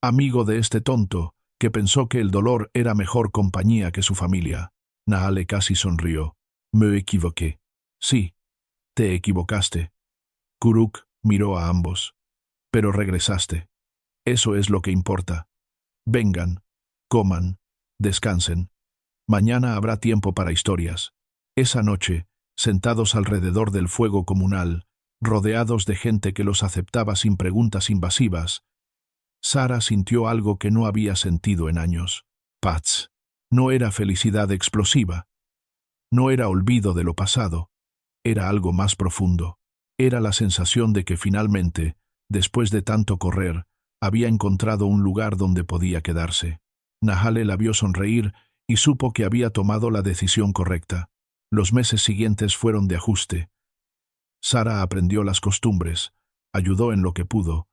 Amigo de este tonto, que pensó que el dolor era mejor compañía que su familia». Nahale casi sonrió. «Me equivoqué». «Sí, te equivocaste». Kuruk miró a ambos. «Pero regresaste. Eso es lo que importa. Vengan, coman, descansen. Mañana habrá tiempo para historias». Esa noche, sentados alrededor del fuego comunal, rodeados de gente que los aceptaba sin preguntas invasivas, Sara sintió algo que no había sentido en años. Paz. No era felicidad explosiva. No era olvido de lo pasado. Era algo más profundo. Era la sensación de que finalmente, después de tanto correr, había encontrado un lugar donde podía quedarse. Nahale la vio sonreír y supo que había tomado la decisión correcta. Los meses siguientes fueron de ajuste. Sara aprendió las costumbres, ayudó en lo que pudo,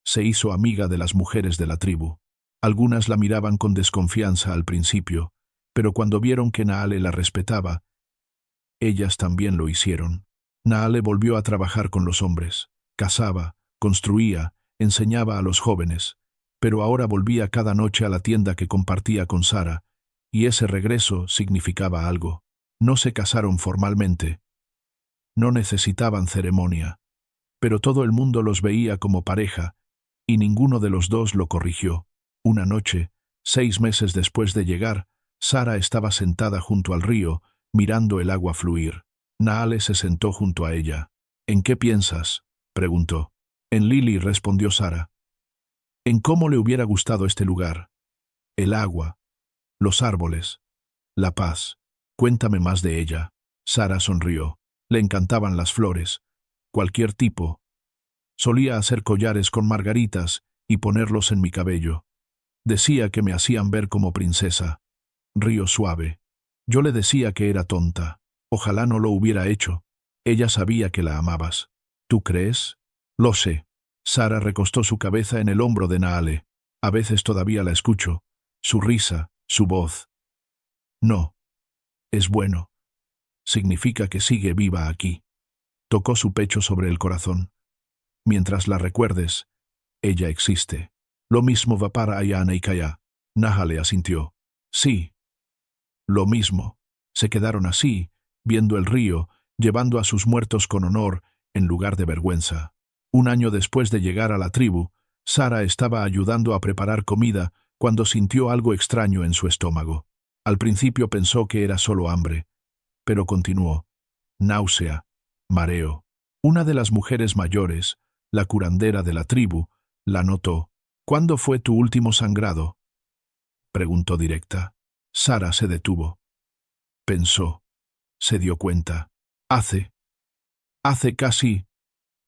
se hizo amiga de las mujeres de la tribu. Algunas la miraban con desconfianza al principio, pero cuando vieron que Nahale la respetaba, ellas también lo hicieron. Nahale volvió a trabajar con los hombres, cazaba, construía, enseñaba a los jóvenes, pero ahora volvía cada noche a la tienda que compartía con Sara, y ese regreso significaba algo. No se casaron formalmente. No necesitaban ceremonia, pero todo el mundo los veía como pareja, y ninguno de los dos lo corrigió. Una noche, 6 meses después de llegar, Sara estaba sentada junto al río, mirando el agua fluir. Nahale se sentó junto a ella. «¿En qué piensas?», preguntó. «En Lily», respondió Sara. «En cómo le hubiera gustado este lugar. El agua, los árboles, la paz. Cuéntame más de ella». Sara sonrió. Le encantaban las flores, cualquier tipo. Solía hacer collares con margaritas y ponerlos en mi cabello. Decía que me hacían ver como princesa. Río suave. Yo le decía que era tonta. Ojalá no lo hubiera hecho. Ella sabía que la amabas. ¿Tú crees? Lo sé. Sara recostó su cabeza en el hombro de Nahale. A veces todavía la escucho. Su risa, su voz. No. Es bueno. Significa que sigue viva aquí. Tocó su pecho sobre el corazón. Mientras la recuerdes, ella existe. Lo mismo va para Ayana y Kaya. Nahale asintió. Sí. Lo mismo. Se quedaron así, viendo el río, llevando a sus muertos con honor en lugar de vergüenza. Un año después de llegar a la tribu, Sara estaba ayudando a preparar comida cuando sintió algo extraño en su estómago. Al principio pensó que era solo hambre, pero continuó. Náusea, mareo. Una de las mujeres mayores, la curandera de la tribu, la notó. ¿Cuándo fue tu último sangrado?, preguntó directa. Sara se detuvo. Pensó. Se dio cuenta. Hace casi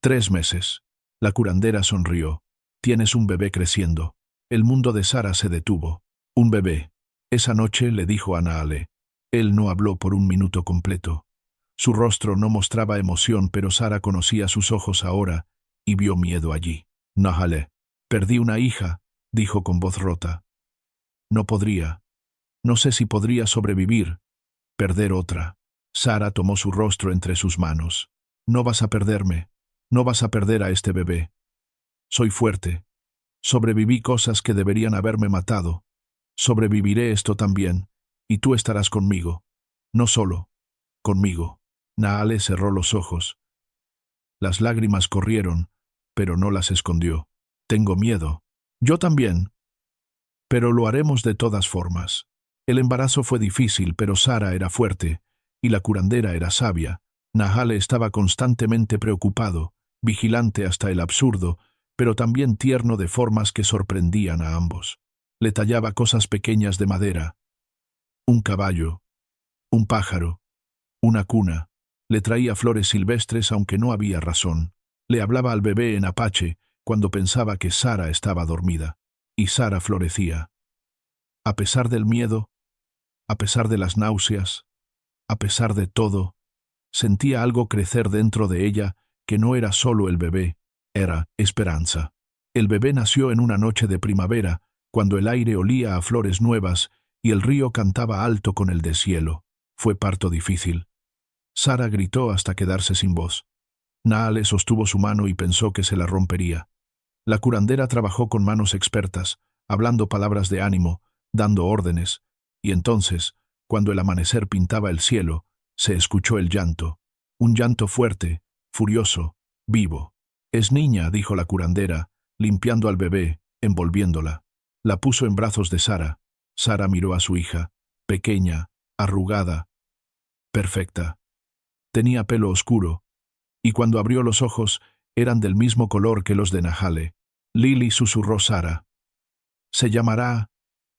3 meses. La curandera sonrió. Tienes un bebé creciendo. El mundo de Sara se detuvo. Un bebé. Esa noche le dijo a Naale. Él no habló por un minuto completo. Su rostro no mostraba emoción, pero Sara conocía sus ojos ahora y vio miedo allí. Naale. Perdí una hija, dijo con voz rota. No podría. No sé si podría sobrevivir. Perder otra. Sara tomó su rostro entre sus manos. No vas a perderme. No vas a perder a este bebé. Soy fuerte. Sobreviví cosas que deberían haberme matado. Sobreviviré esto también, y tú estarás conmigo. No solo, conmigo. Naale cerró los ojos. Las lágrimas corrieron, pero no las escondió. Tengo miedo. Yo también. Pero lo haremos de todas formas. El embarazo fue difícil, pero Sara era fuerte, y la curandera era sabia. Naale estaba constantemente preocupado, vigilante hasta el absurdo, pero también tierno de formas que sorprendían a ambos. Le tallaba cosas pequeñas de madera. Un caballo, un pájaro, una cuna. Le traía flores silvestres aunque no había razón. Le hablaba al bebé en apache cuando pensaba que Sara estaba dormida. Y Sara florecía. A pesar del miedo, a pesar de las náuseas, a pesar de todo, sentía algo crecer dentro de ella que no era solo el bebé, era esperanza. El bebé nació en una noche de primavera, cuando el aire olía a flores nuevas y el río cantaba alto con el deshielo. Fue parto difícil. Sara gritó hasta quedarse sin voz. Naale sostuvo su mano y pensó que se la rompería. La curandera trabajó con manos expertas, hablando palabras de ánimo, dando órdenes, y entonces, cuando el amanecer pintaba el cielo, se escuchó el llanto. Un llanto fuerte, furioso, vivo. Es niña, dijo la curandera, limpiando al bebé, envolviéndola. La puso en brazos de Sara. Sara miró a su hija, pequeña, arrugada, perfecta. Tenía pelo oscuro, y cuando abrió los ojos, eran del mismo color que los de Naale. Lili, susurró Sara. Se llamará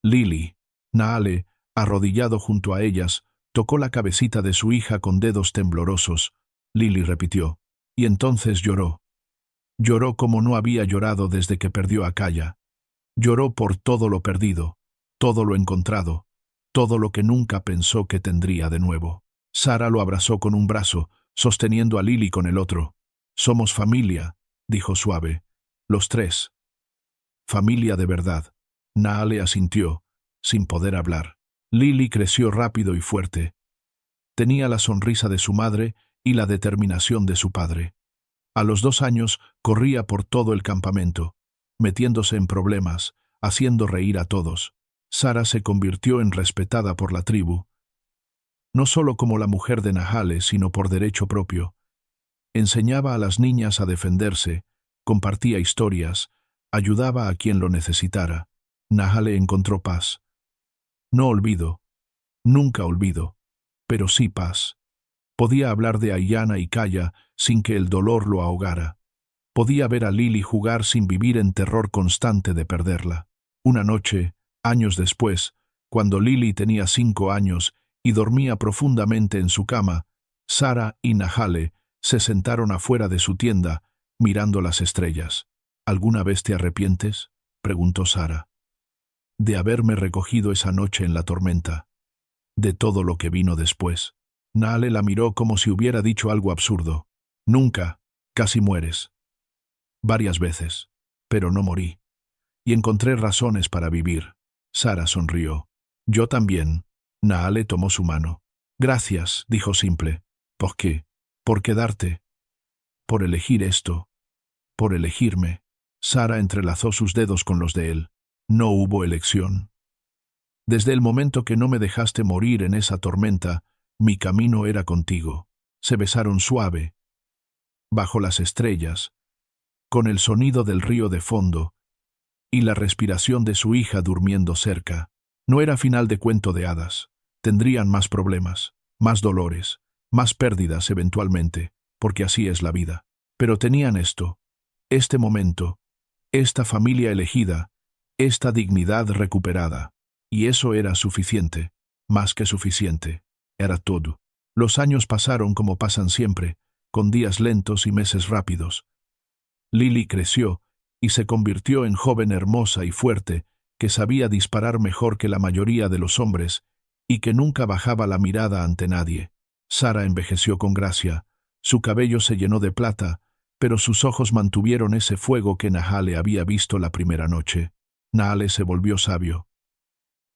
Lili. Naale, arrodillado junto a ellas, tocó la cabecita de su hija con dedos temblorosos. Lili repitió. Y entonces lloró. Lloró como no había llorado desde que perdió a Kaya. Lloró por todo lo perdido, todo lo encontrado, todo lo que nunca pensó que tendría de nuevo. Sara lo abrazó con un brazo, sosteniendo a Lili con el otro. Somos familia, dijo suave. Los tres. Familia de verdad. Naale asintió, sin poder hablar. Lili creció rápido y fuerte. Tenía la sonrisa de su madre y la determinación de su padre. A los 2 años corría por todo el campamento, metiéndose en problemas, haciendo reír a todos. Sara se convirtió en respetada por la tribu, no solo como la mujer de Naale, sino por derecho propio. Enseñaba a las niñas a defenderse, compartía historias, ayudaba a quien lo necesitara. Naale encontró paz. No olvido, nunca olvido, pero sí paz. Podía hablar de Aiyana y Kaya sin que el dolor lo ahogara. Podía ver a Lili jugar sin vivir en terror constante de perderla. Una noche, años después, cuando Lili tenía 5 años y dormía profundamente en su cama, Sara y Naale se sentaron afuera de su tienda, mirando las estrellas. ¿Alguna vez te arrepientes?, preguntó Sara. De haberme recogido esa noche en la tormenta. De todo lo que vino después. Naale la miró como si hubiera dicho algo absurdo. Nunca, casi mueres. Varias veces, pero no morí. Y encontré razones para vivir. Sara sonrió. Yo también. Naale tomó su mano. Gracias, dijo simple. ¿Por qué? Por quedarte. Por elegir esto. Por elegirme. Sara entrelazó sus dedos con los de él. No hubo elección. Desde el momento que no me dejaste morir en esa tormenta, Mi camino era contigo. Se besaron suave, bajo las estrellas, con el sonido del río de fondo y la respiración de su hija durmiendo cerca. No era final de cuento de hadas. Tendrían más problemas, más dolores, más pérdidas eventualmente, porque así es la vida. Pero tenían esto, este momento, esta familia elegida, esta dignidad recuperada. Y eso era suficiente, más que suficiente. Era todo. Los años pasaron como pasan siempre, con días lentos y meses rápidos. Lily creció y se convirtió en joven hermosa y fuerte, que sabía disparar mejor que la mayoría de los hombres y que nunca bajaba la mirada ante nadie. Sara envejeció con gracia, su cabello se llenó de plata, pero sus ojos mantuvieron ese fuego que Nahale había visto la primera noche. Nahale se volvió sabio.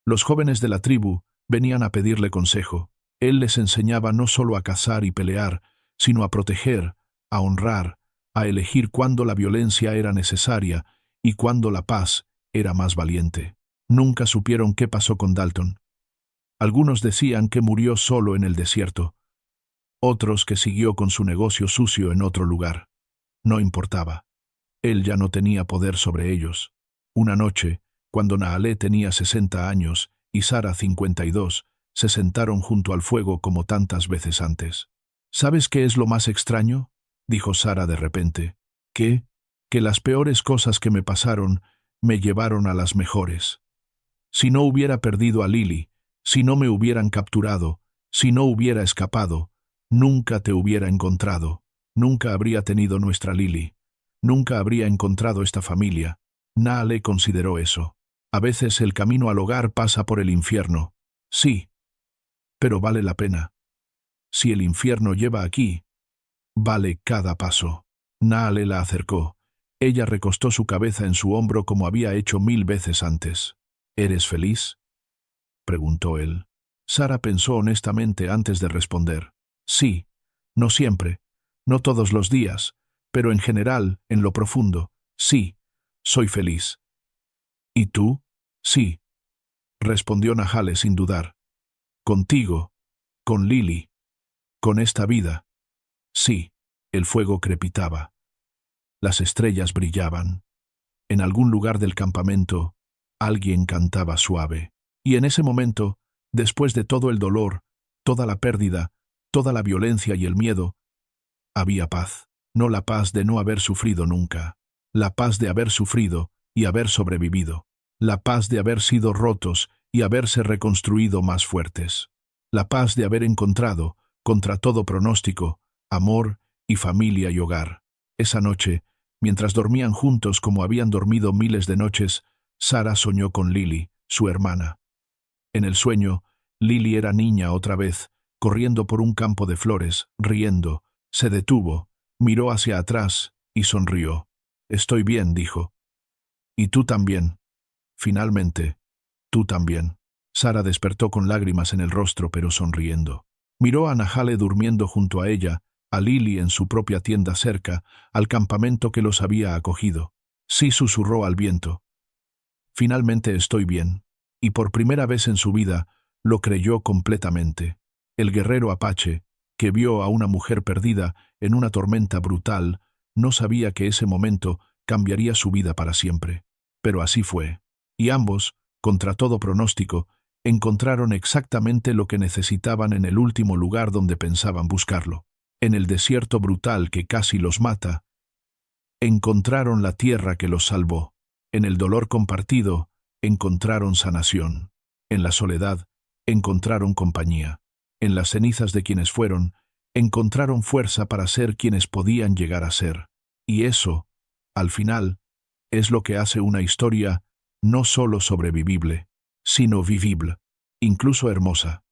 Los jóvenes de la tribu venían a pedirle consejo. Él les enseñaba no solo a cazar y pelear, sino a proteger, a honrar, a elegir cuándo la violencia era necesaria y cuándo la paz era más valiente. Nunca supieron qué pasó con Dalton. Algunos decían que murió solo en el desierto, otros que siguió con su negocio sucio en otro lugar. No importaba. Él ya no tenía poder sobre ellos. Una noche, cuando Nahale tenía 60 años y Sara 52, se sentaron junto al fuego como tantas veces antes. ¿Sabes qué es lo más extraño?, dijo Sara de repente. ¿Qué? Que las peores cosas que me pasaron me llevaron a las mejores. Si no hubiera perdido a Lily, si no me hubieran capturado, si no hubiera escapado, nunca te hubiera encontrado, nunca habría tenido nuestra Lily, nunca habría encontrado esta familia. Nahale consideró eso. A veces el camino al hogar pasa por el infierno. Sí, pero vale la pena. Si el infierno lleva aquí, vale cada paso. Nahale la acercó. Ella recostó su cabeza en su hombro como había hecho 1000 veces antes. ¿Eres feliz?, preguntó él. Sara pensó honestamente antes de responder. Sí, no siempre, no todos los días, pero en general, en lo profundo, sí, soy feliz. ¿Y tú? Sí, respondió Nahale sin dudar. Contigo, con Lily, con esta vida. Sí, el fuego crepitaba. Las estrellas brillaban. En algún lugar del campamento, alguien cantaba suave. Y en ese momento, después de todo el dolor, toda la pérdida, toda la violencia y el miedo, había paz. No la paz de no haber sufrido nunca. La paz de haber sufrido y haber sobrevivido. La paz de haber sido rotos y haberse reconstruido más fuertes. La paz de haber encontrado, contra todo pronóstico, amor y familia y hogar. Esa noche, mientras dormían juntos como habían dormido miles de noches, Sara soñó con Lily, su hermana. En el sueño, Lily era niña otra vez, corriendo por un campo de flores, riendo. Se detuvo, miró hacia atrás y sonrió. «Estoy bien», dijo. «Y tú también. Finalmente, tú también». Sara despertó con lágrimas en el rostro, pero sonriendo. Miró a Nahale durmiendo junto a ella, a Lily en su propia tienda cerca, al campamento que los había acogido. Sí, susurró al viento. «Finalmente estoy bien». Y por primera vez en su vida, lo creyó completamente. El guerrero apache, que vio a una mujer perdida en una tormenta brutal, no sabía que ese momento cambiaría su vida para siempre. Pero así fue. Y ambos, contra todo pronóstico, encontraron exactamente lo que necesitaban en el último lugar donde pensaban buscarlo. En el desierto brutal que casi los mata, encontraron la tierra que los salvó. En el dolor compartido, encontraron sanación. En la soledad, encontraron compañía. En las cenizas de quienes fueron, encontraron fuerza para ser quienes podían llegar a ser. Y eso, al final, es lo que hace una historia no solo sobrevivible, sino vivible, incluso hermosa.